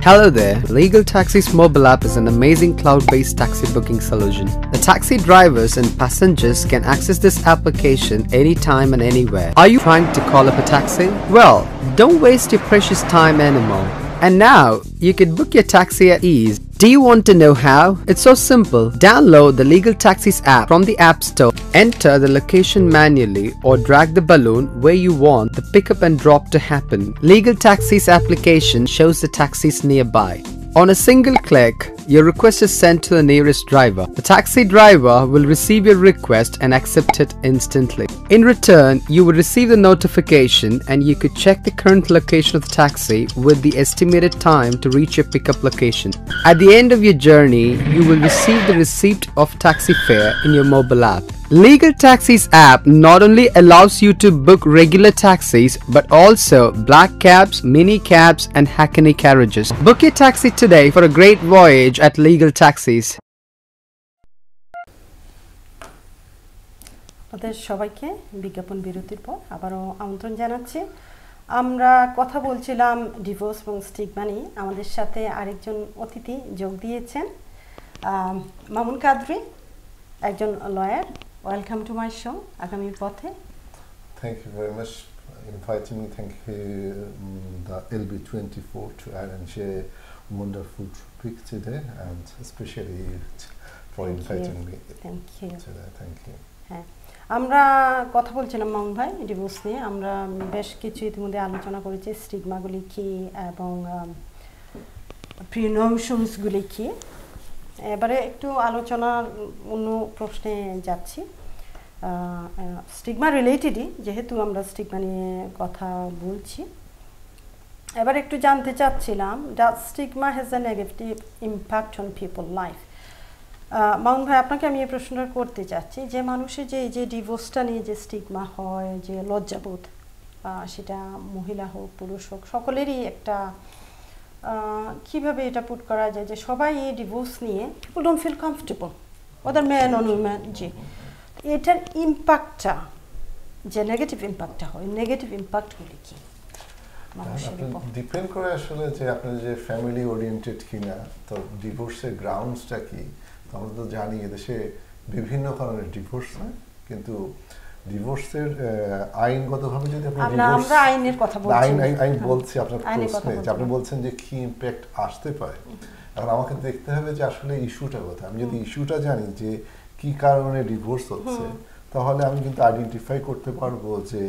Hello there. Legal Taxi's mobile app is an amazing cloud-based taxi booking solution. The taxi drivers and passengers can access this application anytime and anywhere. Are you trying to call up a taxi? Well, don't waste your precious time anymore. And now, you can book your taxi at ease. Do you want to know how? It's so simple. Download the Legal Taxis app from the App Store. Enter the location manually or drag the balloon where you want the pickup and drop to happen. Legal Taxis application shows the taxis nearby. On a single click, your request is sent to the nearest driver. The taxi driver will receive your request and accept it instantly. In return, you will receive the notification and you could check the current location of the taxi with the estimated time to reach your pickup location. At the end of your journey, you will receive the receipt of taxi fare in your mobile app. Legal Taxis app not only allows you to book regular taxis but also black cabs, mini cabs and hackney carriages. Book your taxi today for a great voyage at Legal Taxis. আপনাদের সবাইকে বিজ্ঞাপন বিরতির পর আবারও আমন্ত্রণ জানাচ্ছি। আমরা কথা বলছিলাম ডিভোর্স এবং স্টিগমা নিয়ে। আমাদের সাথে আরেকজন অতিথি যোগ দিয়েছেন, মামুন কাদরি, একজন lawyer. Welcome to my show, Agamir Pothe. Thank you very much for inviting me. Thank you, the LB24, to arrange a wonderful topic today, and especially for inviting me today. Thank you. আমরা কথা বলছিলাম মামুন ভাই divorce নিয়ে। আমরা বেশ কিছু ইতিমধ্যে আলোচনা করেছি, স্টিগমাগুলি কী এবং প্রিনোশনসগুলি কী। এবারে একটু আলোচনার অন্য প্রশ্নে যাচ্ছি। স্টিগমা রিলেটেডই, যেহেতু আমরা স্টিগমা নিয়ে কথা বলছি, এবার একটু জানতে চাচ্ছিলাম, does stigma has a negative impact on people life? মাউন ভাই আপনাকে আমি এই প্রশ্নটা করতে চাচ্ছি যে মানুষের যে এই যে ডিভোর্সটা নিয়ে যে স্টিগমা হয় যে লজ্জাবোধ সেটা মহিলা হোক পুরুষ হোক সকলেরই একটা কিভাবে এটা পুট করা যায় যে সবাই এই ডিভোর্স নিয়ে পিপল ডোন্ট ফিল কমফোর্টেবল ওদের ম্যান অন উইমেন জি এটার ইম্প্যাক্টটা যে নেগেটিভ ইম্প্যাক্টটা হয় নেগেটিভ ইম্প্যাক্টগুলি কি ডিপেন্ড করে আসলে যে আপনার যে ফ্যামিলি ওরিয়েন্টেড কিনা তো ডিভোর্সের গ্রাউন্ডসটা কি আমরা তো জানি এদেশে বিভিন্ন কারণে ডিভোর্স হয় কিন্তু ডিভোর্সের আইনগতভাবে যদি আমরা আইনের কথা বলছি আইন বলছি আপনার প্রশ্নে যে আপনি বলছেন যে কি ইম্প্যাক্ট আসতে পারে এখন আমাকে দেখতে হবে যে আসলে ইস্যুটা কোথায় আমি যদি ইস্যুটা জানি যে কি কারণে ডিভোর্স হচ্ছে তাহলে আমি কিন্তু আইডেন্টিফাই করতে পারবো যে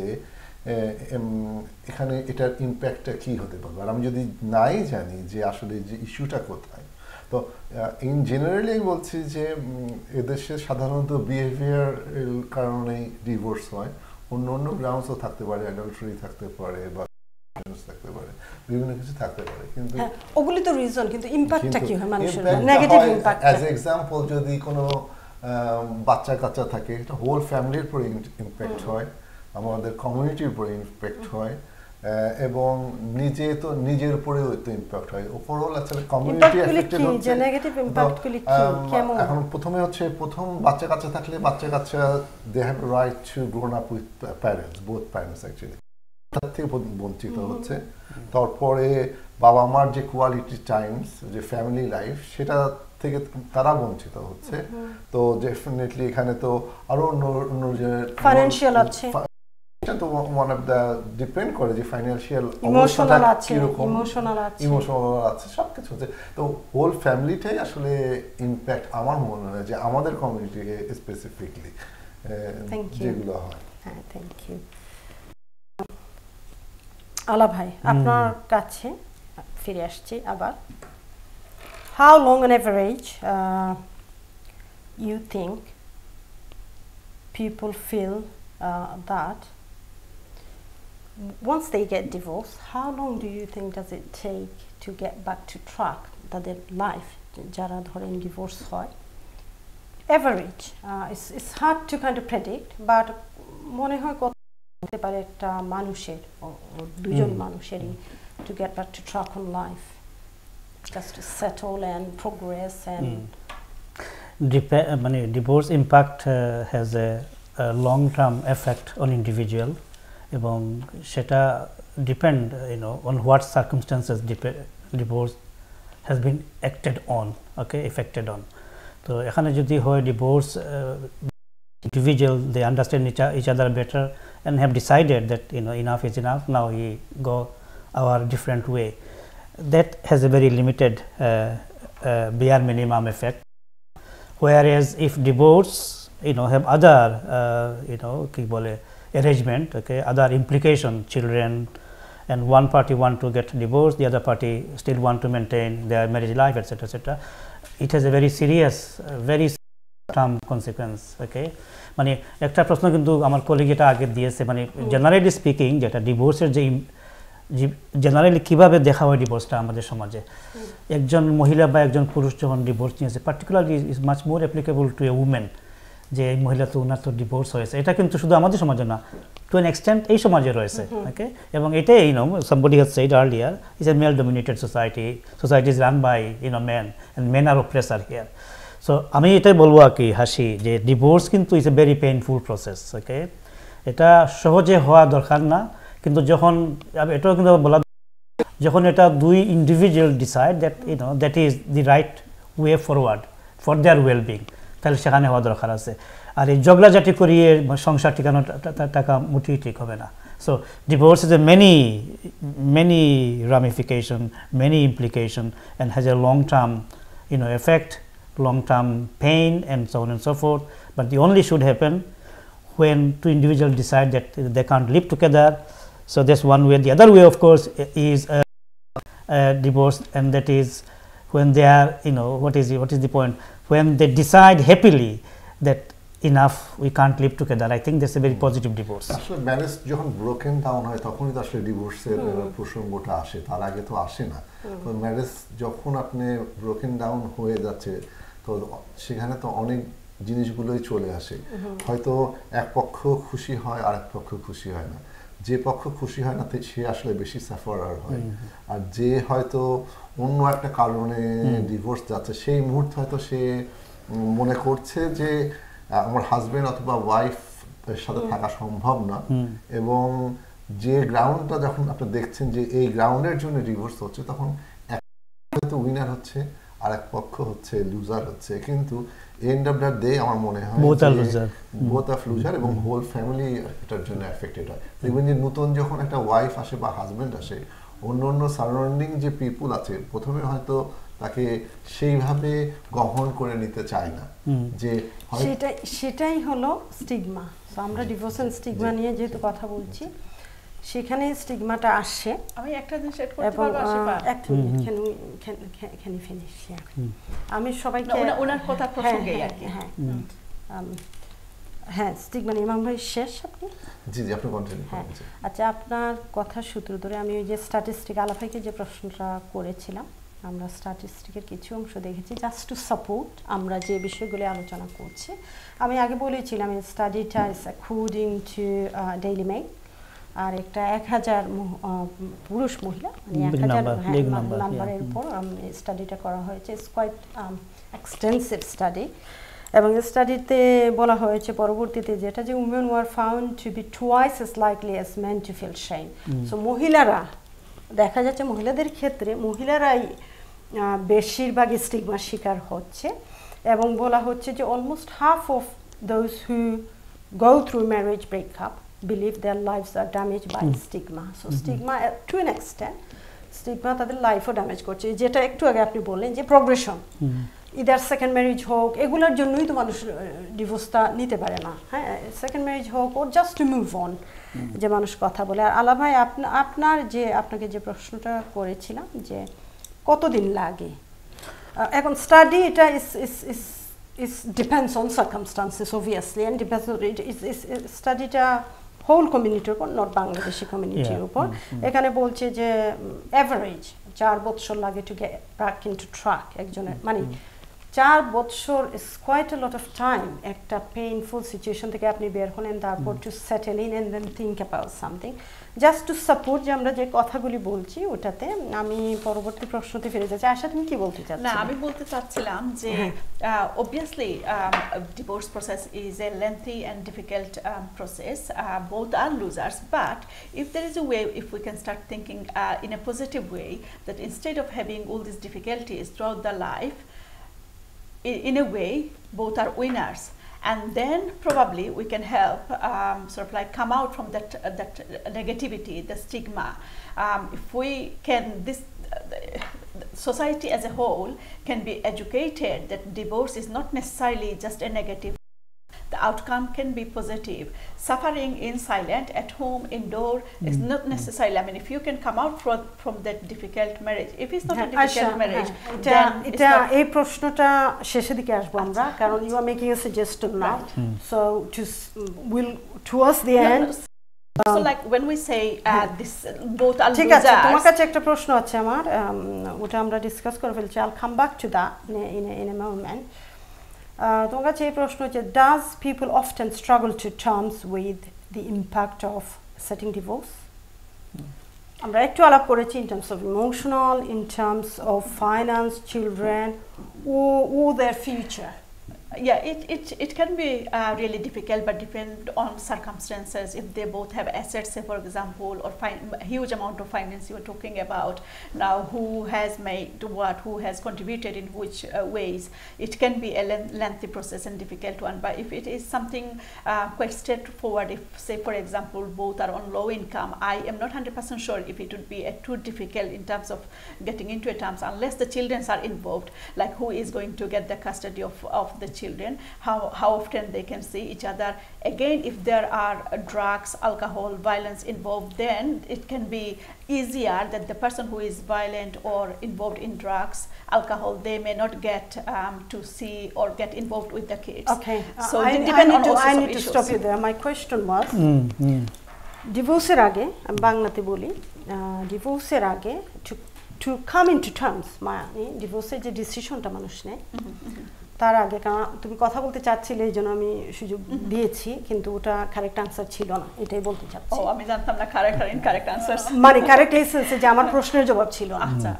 এখানে এটার ইম্প্যাক্টটা কি হতে পারবে আর আমি যদি নাই জানি যে আসলে যে ইস্যুটা কোথায় তো ইন জেনারেলি আমি বলছি যে এদেশে সাধারণত বিহেভিয়ার কারণেই ডিভোর্স হয় অন্য অন্য গ্রাউন্ডসও থাকতে পারে অ্যাডাল্টারি থাকতে পারে বা থাকতে পারে বিভিন্ন কিছু থাকতে পারে কিন্তু ওগুলি তো রিজন কিন্তু ইম্প্যাক্টটা কি হয় মানুষের নেগেটিভ ইম্প্যাক্ট অ্যাজ এক্সাম্পল যদি কোনো বাচ্চা কাচ্চা থাকে এটা হোল ফ্যামিলির উপর ইম্প্যাক্ট হয় আমাদের কমিউনিটির উপর ইম্প্যাক্ট হয় এবং নিজের উপরেও তো ইম্প্যাক্ট হয় ওভারঅল আসলে কমিউনিটি এফেক্টেড হচ্ছে যে নেগেটিভ ইম্প্যাক্টগুলি কি কেমন এখন প্রথমে হচ্ছে প্রথম বাচ্চা কাচ্চা থাকলে বাচ্চা কাচ্চা they have right to grown up with parents both parents actually তার থেকে বঞ্চিত হচ্ছে তারপরে বাবা মার যে কোয়ালিটি টাইমস যে ফ্যামিলি লাইফ সেটা থেকে তারা বঞ্চিত হচ্ছে তো ডেফিনেটলি এখানে তো আরো অন্য যে ফাইন্যান্সিয়াল আছে এটা তো ওয়ান অফ দ্য ডিপেন্ড করে যে ফাইন্যান্সিয়াল ইমোশনাল আছে ইমোশনাল আছে সবকিছু হচ্ছে তো হোল ফ্যামিলিটাই আসলে ইম্প্যাক্ট আমার মনে হয় যে আমাদের কমিউনিটি স্পেসিফিকলি যেগুলো হয় হ্যাঁ থ্যাংক ইউ আলা ভাই আপনার কাছে ফিরে আসছি আবার how long on average you think people feel that once they get divorced, how long do you think does it take to get back to track তাদের লাইফ যারা ধরেন ডিভোর্স হয় average it's hard to kind of predict but মনে হয় কত হতে পারে একটা মানুষের দুজন মানুষেরই to get back to track on life just to settle and progress and মানে divorce impact has a long term effect on individual এবং সেটা depend on what circumstances divorce has been acted on affected on তো এখানে যদি হয় divorce individual they understand each other better and have decided that enough is enough now we go our different way that has a very limited bare minimum effect whereas if divorce have other ki bole arrangement other implication children and one party want to get divorced the other party still want to maintain their marriage life etc it has a very serious very term consequence মানে একটা প্রশ্ন কিন্তু আমার colleague এটা আগে দিয়েছে মানে generally speaking যেটা ডিভোর্সের যে জেনারেলি কিভাবে দেখা হয় ডিভোর্সটা আমাদের সমাজে একজন মহিলা বা একজন পুরুষ যখন ডিভোর্স নিয়েছে particularly is much more applicable to A women যে এই মহিলা তো ওনার তো ডিভোর্স হয়েছে এটা কিন্তু শুধু আমাদের সমাজে না টু অ্যান এক্সটেন্ট এই সমাজে রয়েছে এবং এটাই somebody has said earlier is a male dominated society is run by men and men are oppressor here so আমি এটাই বলবো আর কি হাসি যে ডিভোর্স কিন্তু is a very painful process এটা সহজে হওয়া দরকার না কিন্তু যখন এটাও কিন্তু বলা যখন এটা দুই individual decide that that is the right way forward for their wellbeing তাহলে সেখানে হওয়া দরকার আছে আর এই ঝগড়াঝাটি করিয়ে সংসার টিকানো টাকা মোটেই ঠিক হবে না so divorce is a many ramification many implication and has a long term effect long term pain and so on and so forth but the only should happen when two individuals decide that they can't live together so that's one way the other way of course is divorce and that is when they are what is the point when they decide happily that enough we can't live together I think that's a very positive divorce আসলে marriage যখন broken down হয় তখনই তো আসলে ডিভোর্সের প্রসঙ্গটা আসে তার আগে তো আসে না তো ম্যারেজ যখন আপনি ব্রোকেন ডাউন হয়ে যাচ্ছে তো সেখানে তো অনেক জিনিসগুলোই চলে আসে হয়তো এক পক্ষ খুশি হয় আর এক পক্ষ খুশি হয় না যে পক্ষ খুশি হয় না সে আসলে বেশি সাফারার হয় আর যে হয়তো অন্য একটা কারণে ডিভোর্স যাচ্ছে সেই মুহূর্তে হয়তো সে মনে করছে যে আমার হাজবেন্ড অথবা ওয়াইফ এর সাথে থাকা সম্ভব না এবং যে গ্রাউন্ডটা যখন আপনি দেখছেন যে এই গ্রাউন্ডের জন্য ডিভোর্স হচ্ছে তখন এক হয়তো উইনার হচ্ছে আর এক পক্ষ হচ্ছে লুজার হচ্ছে কিন্তু এন্ড অফ দ্য ডে আমার মনে হয় বোথ অফ লুজার এবং হোল ফ্যামিলি এটার জন্য এফেক্টেড হয় ইভেন যে নতুন যখন একটা ওয়াইফ আসে বা হাজবেন্ড আসে অন্য সারাউন্ডিং যে পিপুল আছে প্রথমে হয়তো তাকে সেইভাবে গ্রহণ করে নিতে চায় না যে সেটাই হলো স্টিগমা সো আমরা ডিভোর্স এন্ড স্টিগমা নিয়ে যেহেতু কথা বলছি সেখানে স্টিগমাটা আসে আমি একটা জিনিস এড করতে পারবো আশিফা একটা মিনিট can you finish আমি সবাইকে ওনার কথা প্রসঙ্গে আর কি হ্যাঁ স্টিগমা ইমাম ভাই শেষ আপনি জি আপনি কন্টিনিউ করুন আচ্ছা আপনার কথা সূত্র ধরে আমি ওই যে স্ট্যাটিস্টিক আলাফাইকে যে প্রশ্নটা করেছিলাম আমরা স্ট্যাটিস্টিকের কিছু অংশ দেখেছি জাস্ট টু সাপোর্ট আমরা যে বিষয়গুলো আলোচনা করছি আমি আগে বলেছিলাম এই স্টাডিটা is according to Daily Mail আর একটা 1000 পুরুষ মহিলা মানে 1000 নাম্বারের উপর স্টাডিটা করা হয়েছে ইটস কোয়াইট এক্সটেন্সিভ স্টাডি এবং এই স্টাডিতে বলা হয়েছে পরবর্তীতে যেটা যে women were found to be twice as likely as men to feel shame so মহিলারা দেখা যাচ্ছে মহিলাদের ক্ষেত্রে মহিলারাই বেশিরভাগ স্টিগমার শিকার হচ্ছে এবং বলা হচ্ছে যে almost half of those who go through marriage breakup believe their lives are damaged by stigma so stigma to an extent stigma তাদের লাইফও ড্যামেজ করছে যেটা একটু আগে আপনি বললেন যে প্রগ্রেশন ইদার সেকেন্ড ম্যারেজ হোক এগুলোর জন্যই তো মানুষ ডিভোর্সটা নিতে পারে না হ্যাঁ সেকেন্ড ম্যারেজ হোক ওর জাস্ট টু মুভ অন যে মানুষ কথা বলে আর আলা ভাই আপনার যে আপনাকে যে প্রশ্নটা করেছিলাম যে কতদিন লাগে এখন স্টাডি এটা is depends on circumstances obviously and depends on স্টাডিটা হোল কমিউনিটির উপর নট বাংলাদেশি কমিউনিটির উপর এখানে বলছে যে এভারেজ 4 বছর লাগে to get back into track একজনের মানে 4 বছর is quite a lot of time একটা পেইনফুল সিচুয়েশন থেকে আপনি বের হলেন তারপর to settle in and then think about something just to support যে আমরা যে কথাগুলি বলছি ওটাতে আমি পরবর্তী প্রশ্নতে ফিরে যাচ্ছি আশা তুমি কি বলতে চাচ্ছ না আমি বলতে চাচ্ছিলাম যে obviously divorce process is a lengthy and difficult process both are losers but if there is a way if we can start thinking in a positive way that instead of having all these difficulties throughout the life in a way both are winners and then probably we can help sort of like come out from that negativity the stigma if we can society as a whole can be educated that divorce is not necessarily just a negative the outcome can be positive suffering in silent at home indoor is not necessarily I mean if you can come out from that difficult marriage if it's not a difficult marriage then এটা এই প্রশ্নটা শেষের দিকে আসবো আমরা কারণ you are making a suggestion now so to will towards the end so like when we say this both are ঠিক আছে তোমার কাছে একটা প্রশ্ন আছে আমার ওটা আমরা ডিসকাস করে ফেলছি I'll come back to that in a moment তোমার কাছে এই প্রশ্ন হচ্ছে does people often struggle to terms with the impact of setting divorce আমরা একটু আলাপ করেছি in terms of emotional in terms of finance children or their future yeah it can be really difficult but depend on circumstances if they both have assets say for example or huge amount of finance you are talking about now who has made what who has contributed in which ways it can be a lengthy process and difficult one but if it is something quite straightforward if say for example both are on low income I am not 100% sure if it would be too difficult in terms of getting into a terms unless the children are involved like who is going to get the custody of the children how often they can see each other again if there are drugs alcohol violence involved then it can be easier that the person who is violent or involved in drugs alcohol they may not get to see or get involved with the kids okay so depending on I need to stop you there my question was divorce আগে আমি বাংলাতে বলি divorce আগে to come into terms মানে divorce যে ডিসিশনটা মানুষ নেয় তার আগে কারণ তুমি কথা বলতে চাচ্ছিলে এইজন্য আমি সুযোগ দিয়েছি কিন্তু ওটা কারেক্ট আনসার ছিল না এটাই বলতে চাচ্ছি ও আমি জানতাম না কারেক্ট আনসার মানে কারেক্ট এসেন্সে যে আমার প্রশ্নের জবাব ছিল আচ্ছা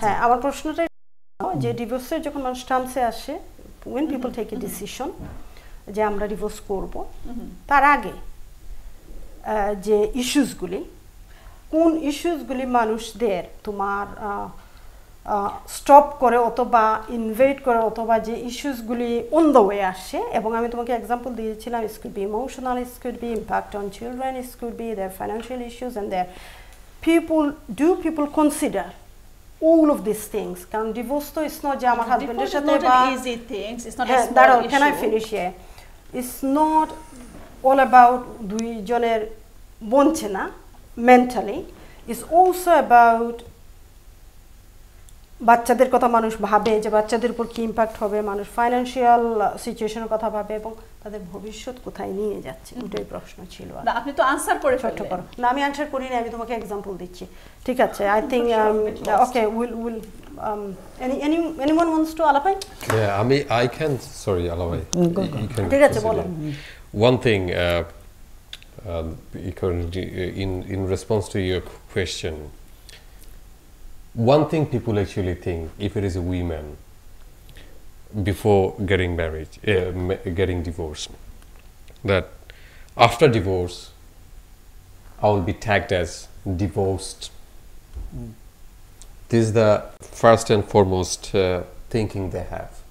হ্যাঁ আমার প্রশ্নটা যে ডিভোর্সের যখন মানুষ টার্মসে আসে when people take a decision যে আমরা ডিভোর্স করব তার আগে যে ইস্যুসগুলি কোন ইস্যুসগুলি মানুষদের তোমার স্টপ করে অথবা ইনভেট করে অথবা যে ইস্যুসগুলি অন দ্য ওয়ে আসে এবং আমি তোমাকে এক্সাম্পল দিয়েছিলাম it could be emotional, it could be impact on children, it could be their financial issues and their people consider all of these things কারণ ডিভোর্স তো ইজ নট যে আমার হাজবেন্ডের সাথে বা easy things it's not a small issue can I finish here it's not all about দুইজনের বনছে না mentally it's also about বাচ্চাদের কথা মানুষ ভাবে যে বাচ্চাদের উপর কি ইমপ্যাক্ট হবে মানুষ ফাইনান্সিয়াল সিচুয়েশনের কথা ভাবে এবং তাদের ভবিষ্যৎ কোথায় নিয়ে যাচ্ছে ওটাই প্রশ্ন ছিল না আপনি তো আনসার করে ফেললেন না আমি আনসার করিনি আমি তোমাকে एग्जांपल দিচ্ছি ঠিক আছে I thing okay will anyone wants to আলাপাই I can sorry আলাপাই ঠিক আছে বলো one thing in response to your question one thing people actually think if it is a woman before getting married getting divorced that after divorce I will be tagged as divorced this is the first and foremost thinking they have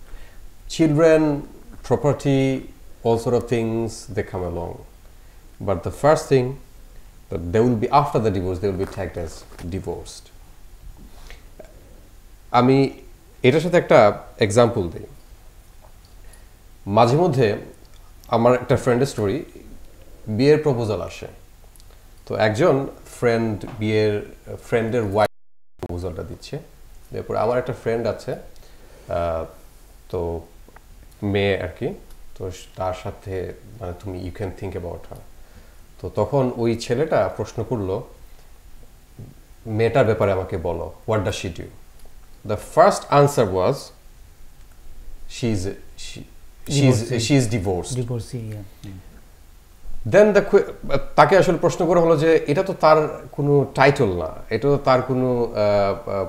children property all sort of things they come along but the first thing that they will be after the divorce they will be tagged as divorced আমি এটার সাথে একটা example দিই মাঝে মধ্যে আমার একটা ফ্রেন্ডের স্টোরি বিয়ের প্রপোজাল আসে তো একজন ফ্রেন্ডের ওয়াইফ প্রপোজালটা দিচ্ছে এরপর আমার একটা ফ্রেন্ড আছে তো মেয়ে আর কি তো তার সাথে মানে তুমি you can think about her তো তখন ওই ছেলেটা প্রশ্ন করলো মেয়েটার ব্যাপারে আমাকে বলো what does she do The first answer was she's divorced. Divorcee, yeah. Then তাকে আসলে প্রশ্ন করা হলো যে এটা তো তার কোনো টাইটেল না এটা তো তার কোনো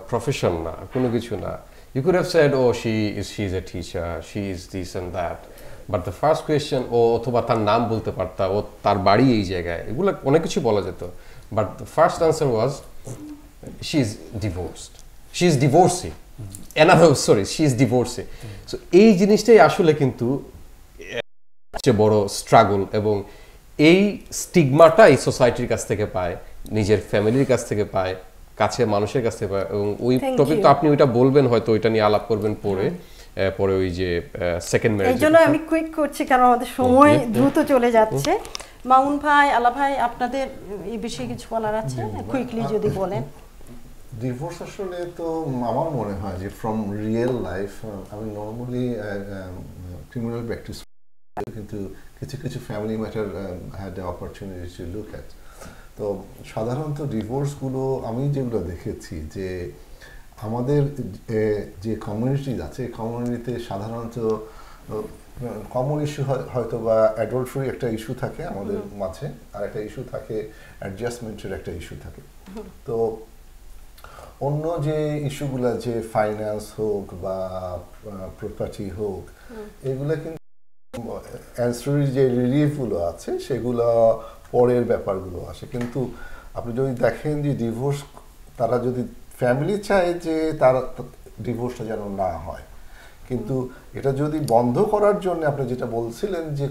প্রফেশন না কোনো কিছু না you could have said oh she's a teacher she is this and that but the first question অথবা তার নাম বলতে পারতা ও তার বাড়ি এই জায়গায় এগুলো অনেক কিছু বলা যেত but the first answer was she's divorced she's divorcee she's divorcee so এই জিনিসটাই আসলে কিন্তু সবচেয়ে বড় স্ট্রাগল এবং এই স্টিগমাটাই সোসাইটির কাছ থেকে পায় নিজের ফ্যামিলির কাছ থেকে পায় কাছে মানুষের কাছ থেকে পায় এবং ওই টপিক তো আপনি ওইটা বলবেন হয়তো ওইটা নিয়ে আলাপ করবেন পরে ওই যে সেকেন্ড ম্যারেজ এইজন্য আমি কুইক করছি কারণ আমাদের সময় দ্রুত চলে যাচ্ছে মামুন ভাই আলা ভাই আপনাদের এই বিষয়ে কিছু বলার আছে কুইকলি যদি বলেন ডিভোর্স আসলে তো আমার মনে হয় যে ফ্রম রিয়েল লাইফ আমি নর্মালি ক্রিমিনাল প্র্যাকটিস কিন্তু কিছু কিছু family matter had the opportunity to look at তো সাধারণত ডিভোর্সগুলো আমি যেগুলো দেখেছি যে আমাদের যে কমিউনিটি আছে কমিউনিটিতে সাধারণত কমন ইস্যু হয়তো বা অ্যাডাল্টারি একটা ইস্যু থাকে আমাদের মাঝে আর একটা ইস্যু থাকে অ্যাডজাস্টমেন্টের একটা ইস্যু থাকে তো অন্য যে ইস্যুগুলো যে ফাইন্যান্স হোক বা প্রপার্টি হোক এগুলো কিন্তু অ্যান্সারি যে রিলিফগুলো আছে সেগুলো পরের ব্যাপারগুলো আসে কিন্তু আপনি যদি দেখেন যে ডিভোর্স তারা যদি ফ্যামিলি চায় যে তার ডিভোর্সটা যেন না হয় কিন্তু এটা যদি বন্ধ করার জন্য আপনি যেটা বলছিলেন যে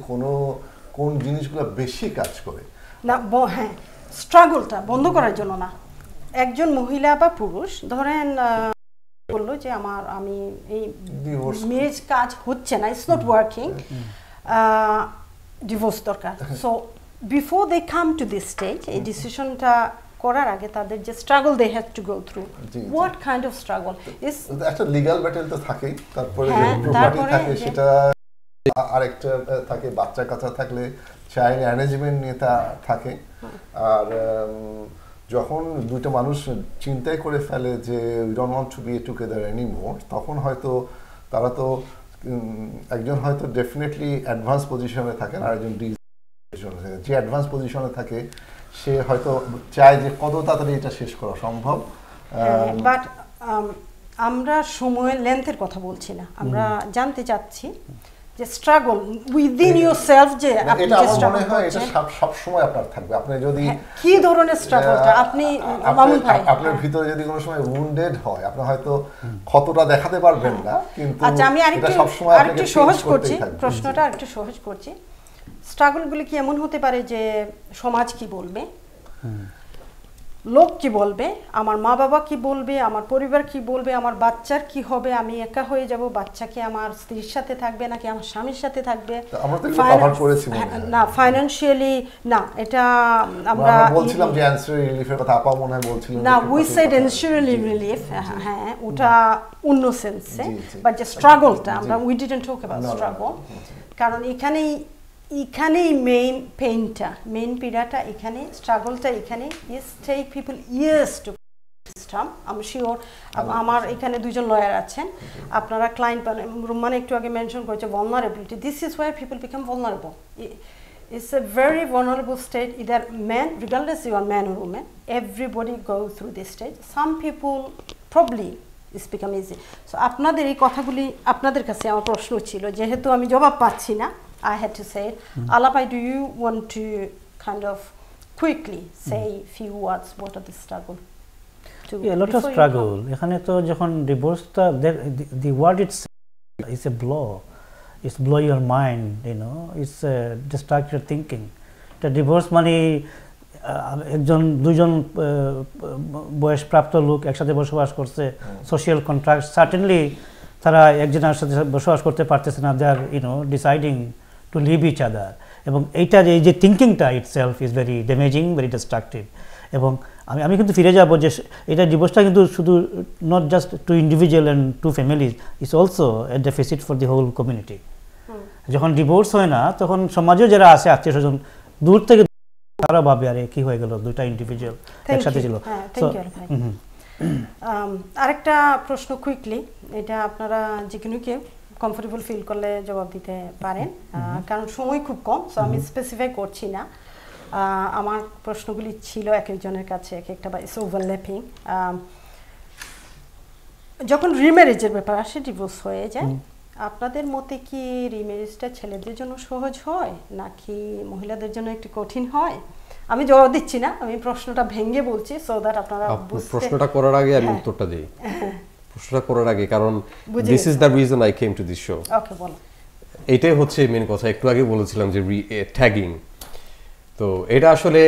কোন জিনিসগুলো বেশি কাজ করে না হ্যাঁ স্ট্রাগলটা বন্ধ করার জন্য না একজন মহিলা বা পুরুষ ধরেন বললো যে আমি এই ম্যারেজ কাজ হচ্ছে না ইটস নট ওয়ার্কিং ডিভোর্স দরকার so before they come to this stage এই ডিসিশনটা করার আগে তাদের যে struggle they have to go through what kind of struggle is একটা লিগ্যাল ব্যাটেল তো থাকেই তারপরে প্রপার্টি থাকে সেটা আরেকটা থাকে বাচ্চা কাচ্চা থাকলে চাইল্ড ম্যানেজমেন্ট নিয়ে থাকে আর যখন দুইটা মানুষ চিন্তাই করে ফেলে যে we don't want to be together anymore তখন হয়তো তারা তো একজন হয়তো ডেফিনেটলি অ্যাডভান্স পজিশনে থাকেন আর একজন যে অ্যাডভান্স পজিশনে থাকে সে হয়তো চায় যে কত তাড়াতাড়ি এটা শেষ করা সম্ভব, বাট আমরা সময়ের লেন্থের কথা বলছি না, আমরা জানতে চাচ্ছি যে স্ট্রাগল উইদিন ইয়োরসেলফ, যে আপনি এটা যে আমার স্ট্রাগল মনে হয় এটা করছেন সব সময় আপনার থাকবে। আপনি যদি কি ধরনের স্ট্রাগলটা আপনি মামুন ভাই আপনার ভিতরে যদি কোনো সময় উইন্ডেড হয়, আপনি হয়তো ক্ষতটা দেখাতে পারবেন না, কিন্তু আচ্ছা আমি এটা সব সময় আরেকটু সহজ করছি প্রশ্নটা, আরেকটু সহজ করছি। স্ট্রাগলগুলি কি এমন হতে পারে যে সমাজ কি বলবে, লোক কি বলবে, আমার মা বাবা কি বলবে, আমার পরিবার কি বলবে, আমার বাচ্চার কি হবে, আমি একা হয়ে যাব, বাচ্চা কি আমার স্ত্রীর সাথে থাকবে নাকি আমার স্বামীর সাথে থাকবে, আমরা তো এটা কভার করেছি না ফাইনান্সিয়ালি না, এটা আমরা বলছিলাম যে অ্যানসিলারি রিলিফের কথা আপা মনে হয় বলছিলেন না, উই সেড অ্যানসিলারি রিলিফ, হ্যাঁ ওটা অন্য সেন্সে, বাট যে স্ট্রাগলটা আমরা we didn't talk about struggle, কারণ এখানেই মেইন পেইনটা, মেইন পীড়াটা এখানে, স্ট্রাগলটা এখানে। Is take people years to system. আমি শিওর আমার এখানে দুইজন লয়ার আছেন, আপনারা ক্লায়েন্ট রুম্মান একটু আগে মেনশন করেছে vulnerability, this is why people become vulnerable. It's a very vulnerable state, either man, regardless you are man or woman, everybody go through this stage. Some people probably it's become easy. So আপনাদের এই কথাগুলি আপনাদের কাছে আমার প্রশ্ন ছিল, যেহেতু আমি জবাব পাচ্ছি না, I had to say it. Alapai, do you want to kind of quickly say few words? What are the struggle? Yeah, a lot of struggle. এখানে তো যখন ডিভোর্সটা, the word itself is a blow. It's blow your mind, you know. It's distract your thinking. The divorce মানে একজন দুইজন বয়সপ্রাপ্ত লোক একসাথে বসবাস করছে, সোশ্যাল কন্ট্রাক্ট, সার্টেনলি তারা একজনের সাথে বসবাস করতে পারতেছে না, they are deciding to live each other, এবং এইটার এই যে থিঙ্কিংটা itself is very damaging, very destructive. এবং আমি কিন্তু ফিরে যাব যে এটা ডিভোর্সটা কিন্তু শুধু not just to individual and to families, it's also a deficit for the whole community. যখন ডিভোর্স হয় না তখন সমাজেও যারা আছে আত্মীয় স্বজন দূর থেকে তারা ভাবে আরে কি হয়ে গেল, দুইটা ইন্ডিভিজুয়াল একসাথে ছিল। আরেকটা প্রশ্ন কুইকলি, এটা আপনারা যে কোনো কেউ কমফোর্টেবল ফিল করলে জবাব দিতে পারেন, কারণ সময় খুব কম, সো আমি স্পেসিফাই করছি না। আমার প্রশ্নগুলি ছিল এক একজনের কাছে এক একটা, বা ইটস ওভারল্যাপিং। যখন রিম্যারেজের ব্যাপার আসে, ডিভোর্স হয়ে যায়, আপনাদের মতে কি রিম্যারেজটা ছেলেদের জন্য সহজ হয় নাকি মহিলাদের জন্য একটু কঠিন হয়? আমি জবাব দিচ্ছি না, আমি প্রশ্নটা ভেঙে বলছি সো দ্যাট আপনারা প্রশ্নটা করার আগে আমি উত্তরটা দেই। প্রশ্নটা করার আগে, কারণ this is the reason I came to this show. Okay, বলো। এটাই হচ্ছে মেন কথা। একটু আগে বলেছিলাম যে ট্যাগিং, তো এটা আসলে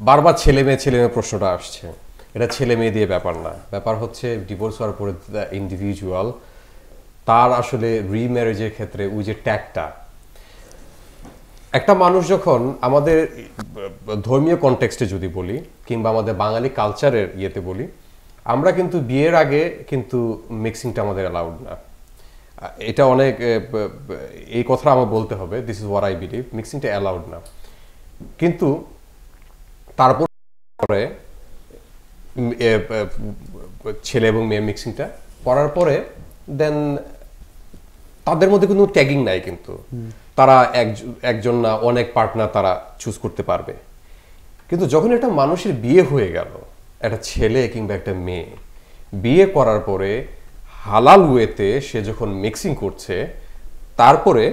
বারবার ছেলে মেয়ে প্রশ্নটা আসছে। এটা ছেলে মেয়ে দিয়ে ব্যাপার না, ব্যাপার হচ্ছে ডিভোর্স হওয়ার পরে দ্য ইন্ডিভিজুয়াল তার আসলে রিম্যারেজের ক্ষেত্রে ওই যে ট্যাগটা, একটা মানুষ যখন আমাদের ধর্মীয় কনটেক্সটে যদি বলি কিংবা আমাদের বাঙালি কালচারের ইয়েতে বলি, আমরা কিন্তু বিয়ের আগে কিন্তু মিক্সিংটা আমাদের অ্যালাউড না। এটা অনেক, এই কথাটা আমার বলতে হবে, this is what I believe, মিক্সিংটা অ্যালাউড না। কিন্তু তারপরে ছেলে এবং মেয়ে মিক্সিংটা করার পরে দেন তাদের মধ্যে কোনো ট্যাগিং নাই, কিন্তু তারা একজন না অনেক পার্টনার তারা চুজ করতে পারবে। কিন্তু যখন একটা মানুষের বিয়ে হয়ে গেল, একটা ছেলে কিংবা একটা মেয়ে বিয়ে করার পরে হালাল ওয়েতে সে যখন মিক্সিং করছে, তারপরে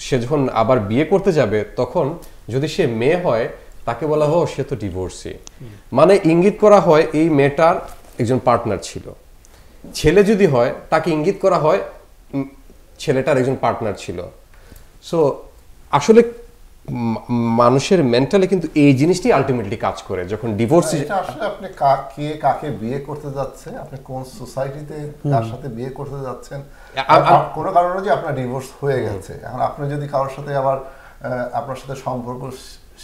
সে যখন আবার বিয়ে করতে যাবে, তখন যদি সে মেয়ে হয় তাকে বলা হয় সে তো ডিভোর্সি, মানে ইঙ্গিত করা হয় এই মেয়েটার একজন পার্টনার ছিল। ছেলে যদি হয় তাকে ইঙ্গিত করা হয় ছেলেটার একজন পার্টনার ছিল। সো আসলে মানুষের মেন্টালি কিন্তু এই জিনিসটি আলটিমেটলি কাজ করে যখন ডিভোর্স। আসলে আপনি কাকে বিয়ে করতে যাচ্ছে, আপনি কোন সোসাইটিতে কার সাথে বিয়ে করতে যাচ্ছেন, কোনো কারণে যে আপনার ডিভোর্স হয়ে গেছে, এখন আপনি যদি কারোর সাথে আবার আপনার সাথে সম্পর্ক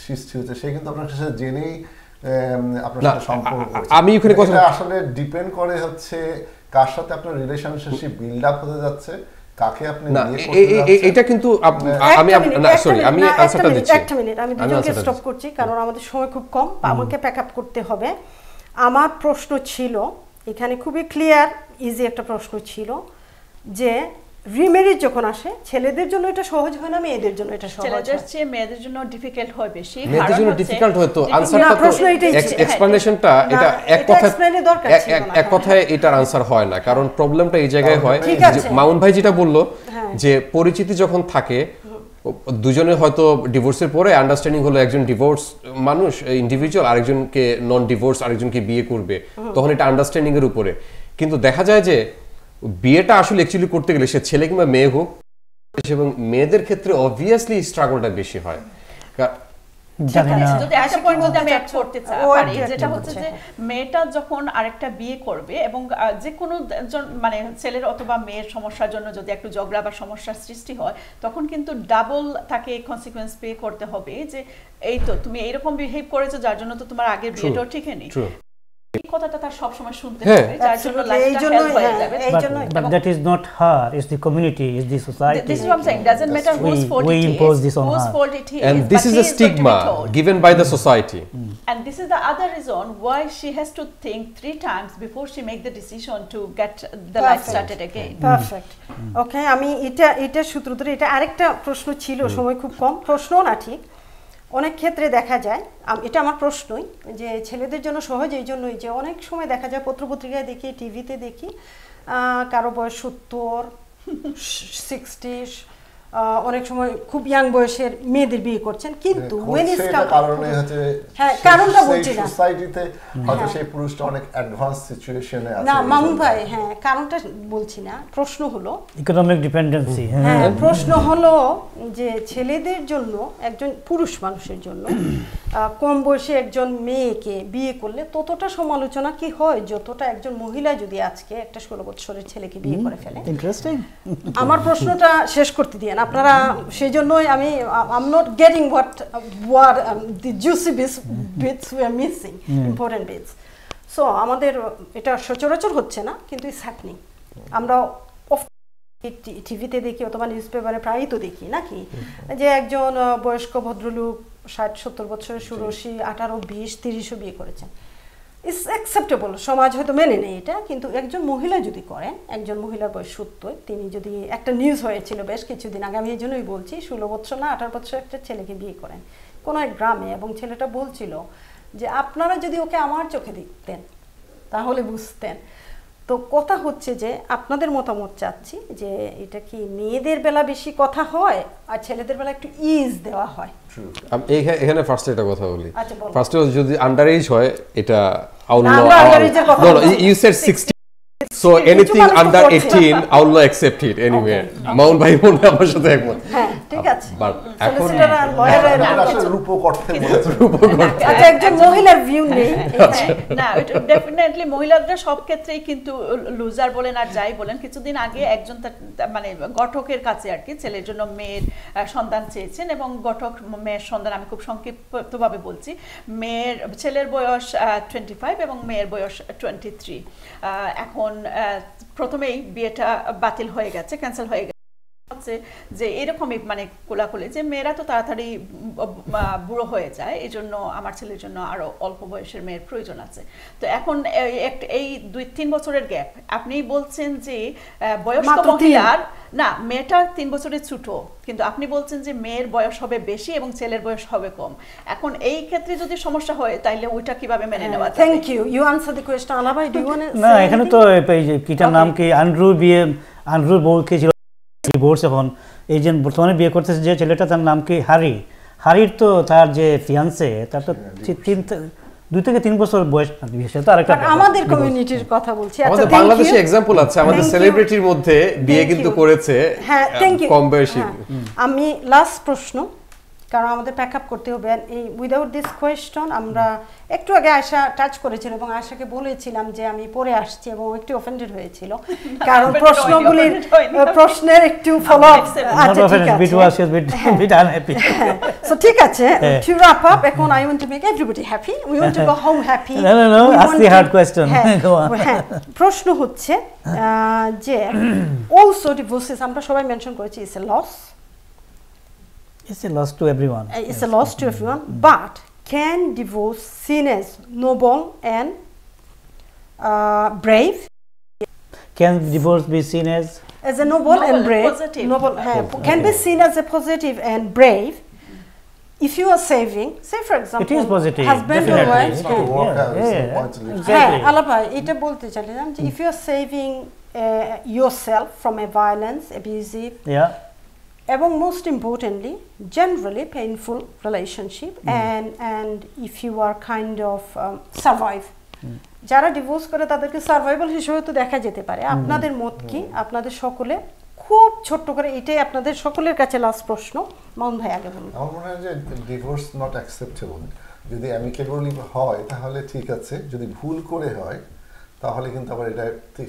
সৃষ্টি হচ্ছে, সে কিন্তু আপনার সাথে জেনেই আপনার সাথে সম্পর্ক করছে। আমি এখানে কথা আসলে ডিপেন্ড করে হচ্ছে কার সাথে আপনার রিলেশনশিপ বিল্ড আপ হতে যাচ্ছে, কাকে আপনি বিয়ে করতে যাচ্ছেন। এটা কিন্তু আমি আনসারটা দিচ্ছি। একটা মিনিট, আমি দুজনকে স্টপ করছি কারণ আমাদের সময় খুব কম, আমাকে প্যাক আপ করতে হবে। আমার প্রশ্ন ছিল এখানে খুবই ক্লিয়ার ইজি একটা প্রশ্ন ছিল যে রিমেরিজ যখন আসে ছেলেদের জন্য এটা সহজ হয় না মেয়েদের জন্য এটা সহজ হয় ছেলেদের চেয়ে মেয়েদের জন্য ডিফিকাল্ট হয় বেশি মেয়েদের জন্য ডিফিকাল্ট হয় তো আনসারটা তো এক্সপ্লেনেশনটা এটা এক কথায় এটার আনসার হয় না কারণ প্রবলেমটা এই জায়গায় হয় মামুন ভাই যেটা বলল যে পরিচিতি যখন থাকে দুজনে হয়তো ডিভোর্সের পরে আন্ডারস্ট্যান্ডিং হলো একজন ডিভোর্স মানুষ ইন্ডিভিজুয়াল আরেকজনকে নন ডিভোর্স আরেকজনকে বিয়ে করবে তখন এটা আন্ডারস্ট্যান্ডিং এর উপরে কিন্তু দেখা যায় যে বিয়েটা আসলে অ্যাকচুয়ালি করতে গেলে সে ছেলে কিংবা মেয়ে হোক এবং মেয়েদের ক্ষেত্রে অবভিয়াসলি স্ট্রাগলটা বেশি হয় যদি একটা পয়েন্ট যদি আমি অ্যাড করতে পারি যেটা হচ্ছে যে মেয়েটা যখন আরেকটা বিয়ে করবে এবং যে কোনো মানে ছেলের অথবা মেয়ের সমস্যার জন্য যদি একটু ঝগড়া বা সমস্যার সৃষ্টি হয় তখন কিন্তু ডাবল তাকে কনসিকুয়েন্স পে করতে হবে যে এই তো তুমি এইরকম বিহেভ করেছো যার জন্য তো তোমার আগের বিয়েটাও ঠিক হয়নি এই কথাটা তার সব সময় শুনতে হবে যার জন্য লাইফটা হেল্প হয়ে যাবে but that is not her it's the community it's the society this is what I'm saying doesn't matter whose fault we impose this on whose her fault it is and this is a stigma given by the society and this is the other reason why she has to think 3 times before she make the decision to get the life started again perfect okay আমি এটা সূত্র ধরে এটা আরেকটা প্রশ্ন ছিল সময় খুব কম প্রশ্ন না ঠিক অনেক ক্ষেত্রে দেখা যায় এটা আমার প্রশ্নই যে ছেলেদের জন্য সহজ এই জন্যই যে অনেক সময় দেখা যায় পত্রপত্রিকায় দেখি টিভিতে দেখি কারো বয়স 70 60 অনেক সময় খুব ইয়াং বয়সের মেয়েদের বিয়ে করছেন কিন্তু when is কারণে হচ্ছে হ্যাঁ কারণটা বলছি না সোসাইটিতে হয়তো সেই পুরুষটা অনেক অ্যাডভান্স সিচুয়েশনে আছে না মামুন ভাই হ্যাঁ কারণটা বলছি না প্রশ্ন হলো ইকোনমিক ডিপেন্ডেন্সি হ্যাঁ প্রশ্ন হলো যে ছেলেদের জন্য একজন পুরুষ মানুষের জন্য কম বয়সে একজন মেয়েকে বিয়ে করলে ততটা সমালোচনা কি হয় যতটা একজন মহিলা যদি আজকে একটা 16 বছরের ছেলেকে বিয়ে করে ফেলে ইন্টারেস্টিং আমার প্রশ্নটা শেষ করতে দিয়েন আপনারা সেজন্যই আমি I am not getting what the juicy bits we are missing important bits so আমাদের এটা সচরাচর হচ্ছে না কিন্তু ইটস হ্যাপনিং আমরা টিভিতে দেখি অথবা নিউজ পেপারে প্রায়ই তো দেখি নাকি যে একজন বয়স্ক ভদ্রলোক 60-70 বছরের 80 18 20 30 বিয়ে করেছেন ইটস অ্যাকসেপ্টেবল সমাজ হয়তো মেনে নেয় এটা কিন্তু একজন মহিলা যদি করেন একজন মহিলার বয়স 70 তিনি যদি একটা নিউজ হয়েছিল বেশ কিছুদিন আগে আমি এই জন্যই বলছি 16 বছর না 18 বছর একটা ছেলেকে বিয়ে করেন কোনো এক গ্রামে এবং ছেলেটা বলছিল যে আপনারা যদি ওকে আমার চোখে দেখতেন তাহলে বুঝতেন তো কথা হচ্ছে যে আপনাদের মতামত চাচ্ছি যে এটা কি মেয়েদের বেলা বেশি কথা হয় আর ছেলেদের বেলা একটু ইজ দেওয়া হয় এখানে ফার্স্টে একটা কথা বলি ফার্স্টে যদি আন্ডার এজ হয় এটা আউটলাw no you said 60 so anything under 18 আউটলাw accept it anyway মাউন ভাই মনে আমার সাথে একমত হ্যাঁ ঠিক আছে বাট এখন আসলে রূপক অর্থে বলেছে আচ্ছা একজন মহিলার ভিউ নেই না এটা ডেফিনেটলি মহিলারা সব ক্ষেত্রেই কিন্তু লুজার বলেন আর যাই বলেন কিছুদিন আগে একজন মানে গঠকের কাছে আর কি ছেলের জন্য মেয়ের সন্তান চেয়েছেন এবং গঠক মেয়ের সন্তান আমি খুব সংক্ষিপ্তভাবে বলছি ছেলের বয়স 25 এবং মেয়ের বয়স 23 এখন প্রথমেই বিয়েটা বাতিল হয়ে গেছে ক্যান্সেল হয়ে গেছে যে এরকমই মানে কোলাকুলি যে মেয়েরা তো তাড়াতাড়ি বুড়ো হয়ে যায় এই জন্য আমার ছেলের জন্য আরো অল্প বয়সের মেয়ের প্রয়োজন আছে তো এখন এই 2-3 বছরের গ্যাপ আপনি বলছেন যে বয়স্ক মহিলার না মেয়েটা 3 বছরের ছোট কিন্তু আপনি বলছেন যে মেয়ের বয়স হবে বেশি এবং ছেলের বয়স হবে কম এখন এই ক্ষেত্রে যদি সমস্যা হয় তাইলে ওইটা কিভাবে মেনে নেওয়া যায় thank you you answer the question আলাবা ডু ইউ ওয়ান্ট না এখানে তো এই যে কিটার নাম কি আন্ড্রুর বউকে ছিল ডিভোর্স এখন এই যে বর্তমানে বিয়ে করতেছে যে ছেলেটা তার নাম কি হারির তো তার যে ফিয়ান্সে তার তো 2 থেকে 3 বছর বয়স বিয়ে তো আরেকটা আমাদের কমিউনিটির কথা বলছি আচ্ছা আমাদের বাংলাদেশে एग्जांपल আছে আমাদের সেলিব্রিটির মধ্যে বিয়ে কিন্তু করেছে হ্যাঁ থ্যাংক ইউ কম বয়সী আমি লাস্ট প্রশ্ন কারণ আমাদের প্যাক আপ করতে হবে এই উইদাউট দিস কোয়েশ্চন আমরা একটু আগে আয়শা টাচ করেছিল এবং আয়শাকে বলেছিলাম যে আমি পরে আসছি এবং একটু অফেন্ডেড হয়েছিল কারণ প্রশ্নের একটু ফলো আপ সো ঠিক আছে টু র‍্যাপ আপ এখন I want to make everybody happy we want to go home happy no ask the hard question go on প্রশ্ন হচ্ছে যে অলসো ডিভোর্সেস আমরা সবাই মেনশন করেছি it's a loss. It's a loss to everyone. It's a loss to everyone. But can divorce seen as noble and brave? Can divorce be seen as as a noble and brave, positive. Can be seen as a positive and brave. If you are saving, say for example, it is positive, husband or wife, if you are saving yourself from a violence, abusive, এবং most importantly, generally painful relationship, and if you are kind of survive. যারা divorce করে তাদেরকে survival হিসেবে তো দেখা যেতে পারে। আপনাদের মত কি? আপনাদের সকলে খুব ছোট্ট করে এটাই আপনাদের সকলের কাছে লাস্ট প্রশ্ন। মামুন ভাই আগে বলুন। আমার মনে হয় যে ডিভোর্স নট অ্যাকসেপ্টেবল। যদি অ্যামিকেবলি হয় তাহলে ঠিক আছে, যদি ভুল করে হয় তাহলে কিন্তু আবার এটা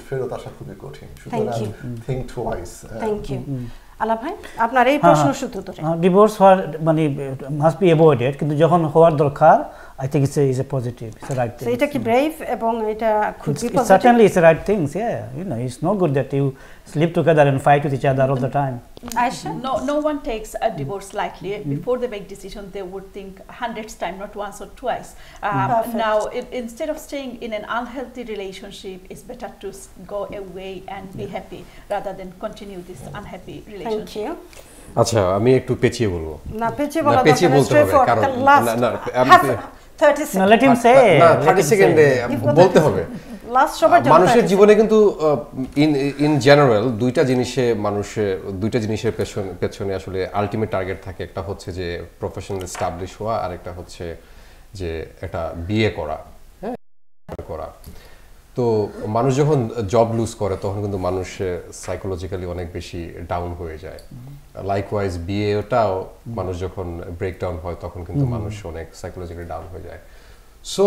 ফেরত আসা খুবই কঠিন। সুতরাং থিংক টুয়াইস। Thank you. আলা ভাই আপনার এই প্রশ্নের উত্তরে ডিভোর্স হওয়ার মানে মাস্ট বি অ্যাভয়েডেড, কিন্তু যখন হওয়ার দরকার I think it's a positive, it's the right thing. So এটা কি brave এবং এটা could be positive? Certainly it's the right things, you know, it's no good that you sleep together and fight with each other all the time. Aisha, no one takes a divorce lightly. Before they make decision, they would think 100 times, not once or twice. Now, instead of staying in an unhealthy relationship, it's better to go away and be happy rather than continue this unhappy relationship. Thank you. আচ্ছা, আমি একটু পেঁচিয়ে বলবো। না, পেঁচিয়ে বলা দরকার নেই, কারণ না 30 second. No, let him say. না, 30 সেকেন্ডে বলতে হবে। লাস্ট সবার জন্য মানুষের জীবনে কিন্তু ইন জেনারেল দুইটা জিনিসের পেছনে আসলে আলটিমেট টার্গেট থাকে। একটা হচ্ছে যে প্রফেশনাল এস্টাবলিশ হওয়া, আর একটা হচ্ছে যে একটা বিয়ে করা, হ্যাঁ, করা। তো মানুষ যখন জব লুজ করে তখন কিন্তু মানুষ সাইকোলজিক্যালি অনেক বেশি ডাউন হয়ে যায়। লাইকওয়াইজ বিয়েটাও মানুষ যখন ব্রেকডাউন হয় তখন কিন্তু মানুষ অনেক সাইকোলজিক্যালি ডাউন হয়ে যায়। সো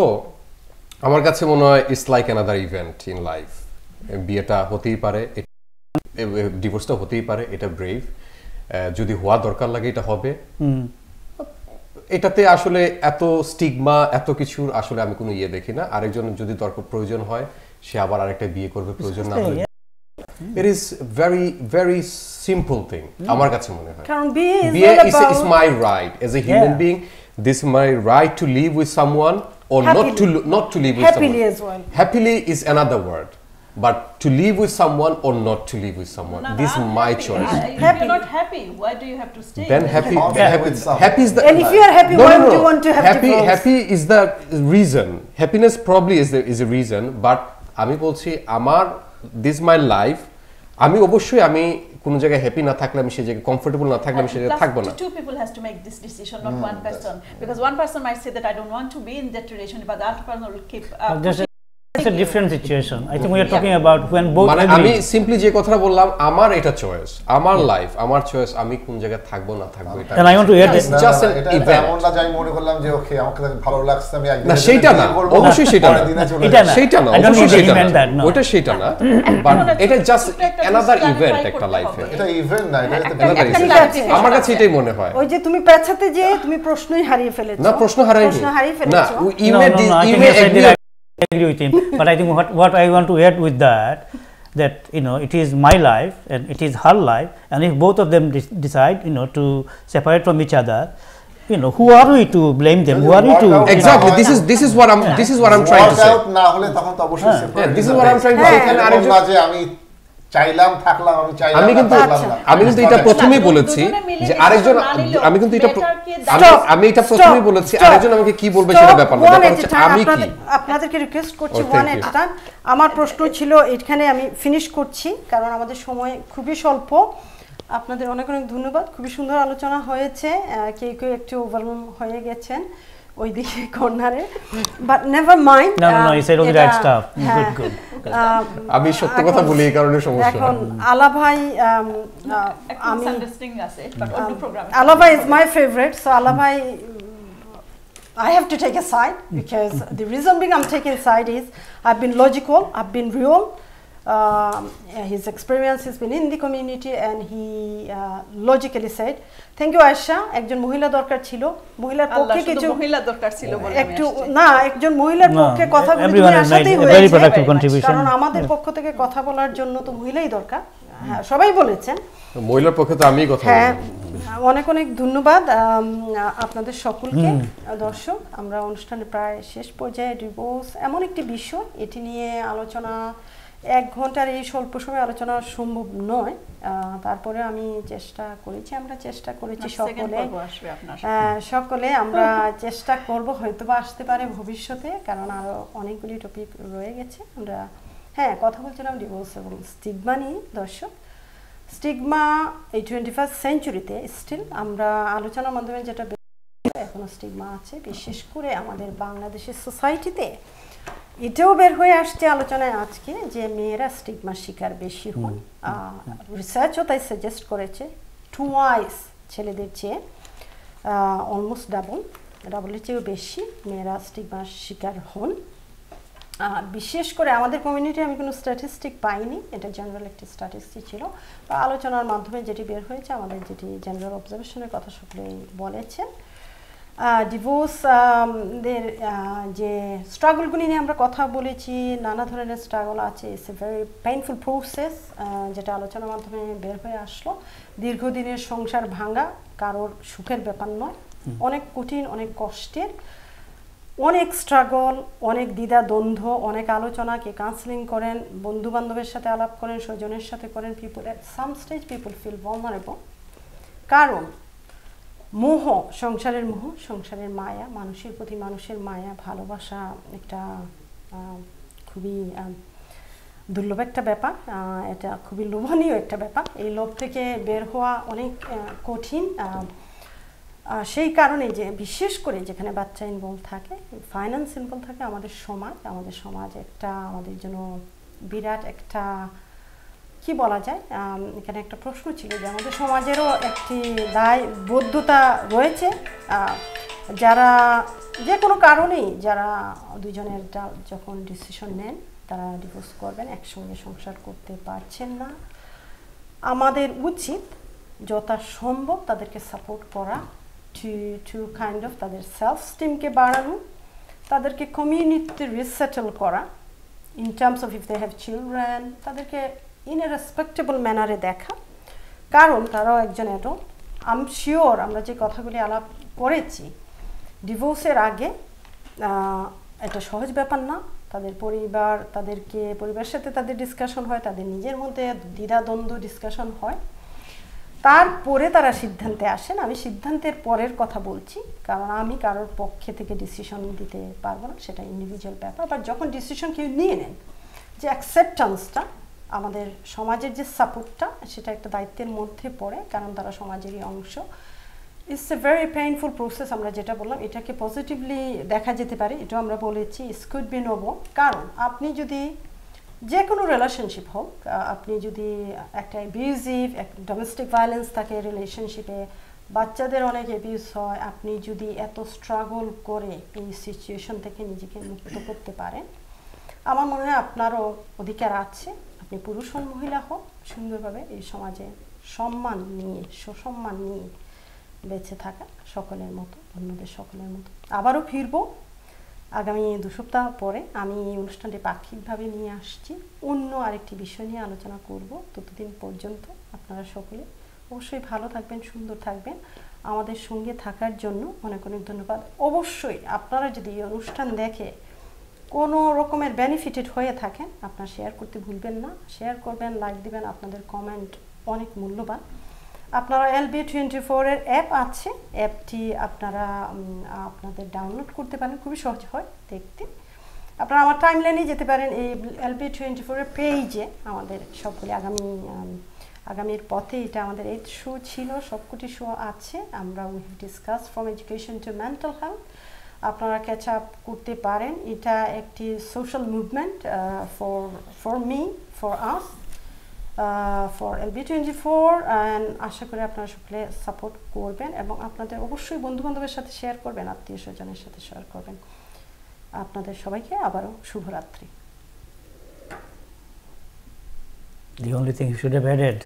আমার কাছে মনে হয় it's like another event in life. বিয়েটা হতেই পারে, ডিভোর্সটা হতেই পারে, এটা ব্রেভ। যদি হওয়া দরকার লাগে এটা হবে। এটাতে আসলে এত স্টিগমা, এত কিছুর আসলে আমি কোনো ইয়ে দেখি না। আরেকজন যদি দরকার প্রয়োজন হয় সে আবার আরেকটা বিয়ে করবে, প্রয়োজন না হলে it is very very simple thing আমার কাছে মনে হয়। কারণ বিয়ে is my right as a human being, this is my right to live with someone or not to live with someone. Happily as well. Happily is another word, but to live with someone or not to live with someone, this is my choice. If you're not happy, why do you have to stay? Then happy is the, and if you are happy, why do you want to have divorce? Happy is the reason. Happiness probably is a reason, but আমি বলছি আমার this is my life. আমি অবশ্যই আমি কোন জায়গায় happy না থাকলে, আমি সেই জায়গায় কমফোর্টেবল না থাকলে আমি সেই জায়গায় থাকবো না। Two people has to make this decision, not one person, because one person might say that I don't want to be in that relationship, but the other person will keep it's a different situation. I think we are talking about when both মানে আমি simply যে কথাটা বললাম, আমার এটা choice, আমার life, আমার choice, আমি কোন জায়গায় থাকবো না থাকবো এটা। And I want to add this just এটা এমন না যাই মনে করলাম যে ওকে আমাকে ভালো লাগছে আমি একদিন না, সেটা না, অবশ্যই সেটা না, সেটা না, অবশ্যই সেটা না, ওটা সেটা না, বাট এটা জাস্ট অ্যানাদার ইভেন্ট একটা লাইফে। এটা ইভেন্ট না, এটা আমার কাছে এটাই মনে হয়। ওই যে তুমি পেছাতে যে তুমি প্রশ্নই হারিয়ে ফেলেছো। না, প্রশ্ন হারাইনি না, I agree with him, but I think what I want to add with that you know, it is my life and it is her life, and if both of them decide, you know, to separate from each other, you know, who are we to blame them? Who are we to exactly? This is what I'm trying to say. না হলে তখন তো অবশ্যই separate. This is what I'm trying to say. এখানে আরেকজন যে আমি চাইলাম থাকলাম, আমি কিন্তু এটা প্রথমেই বলেছি যে আরেকজন, আমি কিন্তু এটা আমি এটা প্রথমেই বলেছি, আরেকজন আমাকে কি বলবে সেটা ব্যাপার না, ব্যাপার হচ্ছে আমি কি। আপনাদেরকে রিকোয়েস্ট করছি ওয়ান এট টাইম। আমার প্রশ্ন ছিল এখানে আমি ফিনিশ করছি কারণ আমাদের সময় খুবই স্বল্প। আপনাদের অনেক অনেক ধন্যবাদ, খুবই সুন্দর আলোচনা হয়েছে। কেউ কেউ একটু ওভারওয়েলম হয়ে গেছেন ওইদিকে কর্নারে, but never mind. No, you said all the right stuff. Good. আমি সত্য কথা বলি এই কারণে সমস্যা। এখন আলা ভাই আমি আন্ডারস্ট্যান্ডিং আছে, বাট অন্য প্রোগ্রামে আলা ভাই is my favorite, so আলা ভাই I have to take a side because the reason being I'm taking side is I've been logical, I've been real. His experience has been in the community and he logically said, thank you Aisha, একজন মহিলা দরকার ছিল, মহিলার পক্ষে কিছু মহিলা দরকার ছিল বলে একটু না, একজন মহিলার পক্ষে কথা বলে তুমি আসাতেই হয়েছে, কারণ আমাদের পক্ষ থেকে কথা বলার জন্য তো মহিলাই দরকার। হ্যাঁ, সবাই বলেছেন, মহিলার পক্ষে তো আমিই কথা বলবো। হ্যাঁ, অনেক অনেক ধন্যবাদ আপনাদের সকলকে। দর্শক, আমরা অনুষ্ঠানে প্রায় শেষ পর্যায়ে। ডিভোর্স এমন একটি বিষয়, এটি নিয়ে আলোচনা 1 ঘন্টার এই স্বল্প সময় আলোচনা সম্ভব নয়, তারপরে আমি আমরা চেষ্টা করেছি সকলে আমরা চেষ্টা করব, হয়তোবা আসতে পারে ভবিষ্যতে, কারণ আরো অনেকগুলি টপিক রয়ে গেছে। আমরা কথা বলছিলাম ডিভোর্স এবং স্টিগমা নিয়ে। দর্শক, স্টিগমা এই 21st সেঞ্চুরিতে স্টিল আমরা আলোচনার মাধ্যমে যেটা এখনো স্টিগমা আছে, বিশেষ করে আমাদের বাংলাদেশের সোসাইটিতে এটাও বের হয়ে আসছে আলোচনায় আজকে যে মেয়েরা স্টিগমার শিকার বেশি হন। রিসার্চও তাই সাজেস্ট করেছে টুয়াইস ছেলেদের চেয়ে, অলমোস্ট ডাবলের চেয়েও বেশি মেয়েরা স্টিগমার শিকার হন। বিশেষ করে আমাদের কমিউনিটি আমি কোনো স্ট্যাটিস্টিক পাইনি, এটা জেনারেল একটি স্ট্যাটিস্টিক ছিল। আলোচনার মাধ্যমে যেটি বের হয়েছে, আমাদের যেটি জেনারেল অবজারভেশনের কথা সকলেই বলেছেন। ডিভোর্স দের যে স্ট্রাগলগুলি নিয়ে আমরা কথা বলেছি, নানা ধরনের স্ট্রাগল আছে। It's a very painful process, যেটা আলোচনার মাধ্যমে বের হয়ে আসলো। দীর্ঘদিনের সংসার ভাঙা কারোর সুখের ব্যাপার নয়, অনেক কঠিন, অনেক কষ্টের, অনেক স্ট্রাগল, অনেক দ্বিধা দ্বন্দ্ব, অনেক আলোচনা। কে কাউন্সেলিং করেন, বন্ধু বান্ধবের সাথে আলাপ করেন, স্বজনের সাথে করেন। পিপল এট সাম স্টেজ পিপল ফিল ভালনারেবল, কারণ মোহ, সংসারের মোহ, সংসারের মায়া, মানুষের প্রতি মানুষের মায়া, ভালোবাসা একটা খুবই দুর্লভ একটা ব্যাপার, এটা খুবই লোভনীয় একটা ব্যাপার। এই লোভ থেকে বের হওয়া অনেক কঠিন। সেই কারণে যে বিশেষ করে যেখানে বাচ্চা ইনভলভ থাকে, ফাইন্যান্স ইনভলভ থাকে, আমাদের সমাজ একটা আমাদের জন্য বিরাট একটা কি বলা যায়, এখানে একটা প্রশ্ন ছিল যে আমাদের সমাজেরও একটি দায়বদ্ধতা রয়েছে। যারা যে কোনো কারণেই যারা দুজনের যখন ডিসিশন নেন তারা ডিভোর্স করবেন, একসঙ্গে সংসার করতে পারছেন না, আমাদের উচিত যথাসম্ভব তাদেরকে সাপোর্ট করা, টু কাইন্ড অফ তাদের সেলফ স্টিমকে বাড়ানো, তাদেরকে কমিউনিটিতে রিসেটেল করা, in terms of if they have children, তাদেরকে ইন এ রেসপেক্টেবল ম্যানারে দেখা, কারণ তারাও একজন অ্যাডাল্ট। আই এম শিওর আমরা যে কথাগুলি আলাপ করেছি, ডিভোর্সের আগে এটা সহজ ব্যাপার না। তাদের পরিবারের সাথে তাদের ডিসকাশন হয়, তাদের নিজের মধ্যে দ্বিধাদ্বন্দ্ব ডিসকাশন হয়, তারপরে তারা সিদ্ধান্তে আসেন। আমি সিদ্ধান্তের পরের কথা বলছি, কারণ আমি কারোর পক্ষে থেকে ডিসিশন দিতে পারবো না, সেটা ইন্ডিভিজুয়াল ব্যাপার। বাট যখন ডিসিশন কেউ নিয়ে নেন, যে অ্যাকসেপ্টেন্সটা, আমাদের সমাজের যে সাপোর্টটা, সেটা একটা দায়িত্বের মধ্যে পড়ে, কারণ তারা সমাজেরই অংশ। It's a very painful process. আমরা যেটা বললাম এটাকে পজিটিভলি দেখা যেতে পারে, এটাও আমরা বলেছি ইটস কুড বি নোবল। কারণ আপনি যদি যে কোনো রিলেশনশিপ হোক, আপনি যদি একটা অ্যাবিউজিভ ডোমেস্টিক ভায়োলেন্স থাকে রিলেশনশিপে, বাচ্চাদের অনেক অ্যাবিউজ হয়, আপনি যদি এত স্ট্রাগল করে এই সিচুয়েশন থেকে নিজেকে মুক্ত করতে পারেন, আমার মনে হয় আপনারও অধিকার আছে, আপনি পুরুষ হন মহিলা হোক, সুন্দরভাবে এই সমাজে সম্মান নিয়ে, সুসম্মান নিয়ে বেঁচে থাকা সকলের মতো, অন্যদের সকলের মতো। আবারও ফিরবো আগামী 2 সপ্তাহ পরে। আমি এই অনুষ্ঠানটি পাক্ষিকভাবে নিয়ে আসছি, অন্য আরেকটি বিষয় নিয়ে আলোচনা করব। ততদিন পর্যন্ত আপনারা সকলে অবশ্যই ভালো থাকবেন, সুন্দর থাকবেন। আমাদের সঙ্গে থাকার জন্য অনেক অনেক ধন্যবাদ। অবশ্যই আপনারা যদি এই অনুষ্ঠান দেখে কোনো রকমের বেনিফিটেড হয়ে থাকেন, আপনারা শেয়ার করতে ভুলবেন না। শেয়ার করবেন, লাইক দিবেন, আপনাদের কমেন্ট অনেক মূল্যবান। আপনারা LB24 এর অ্যাপ আছে, অ্যাপটি আপনারা আপনাদের ডাউনলোড করতে পারেন, খুবই সহজ হয় দেখতে। আপনারা আমার টাইমলাইনে যেতে পারেন, এই LB24 এর পেজে আমাদের সবগুলি আগামীর পথে, এটা আমাদের 8th শো ছিল, সবকটি শো আছে। আমরা we have discuss from education to mental health, আপনারা ক্যাচ আপ করতে পারেন। এটা একটি social movement for me, for us, for LB24, and আশা করি আপনারা সকলে সাপোর্ট করবেন এবং আপনাদের অবশ্যই বন্ধুবান্ধবের সাথে শেয়ার করবেন, আত্মীয় স্বজনের সাথে শেয়ার করবেন। আপনাদের সবাইকে আবারও শুভরাত্রি। The only thing you should have added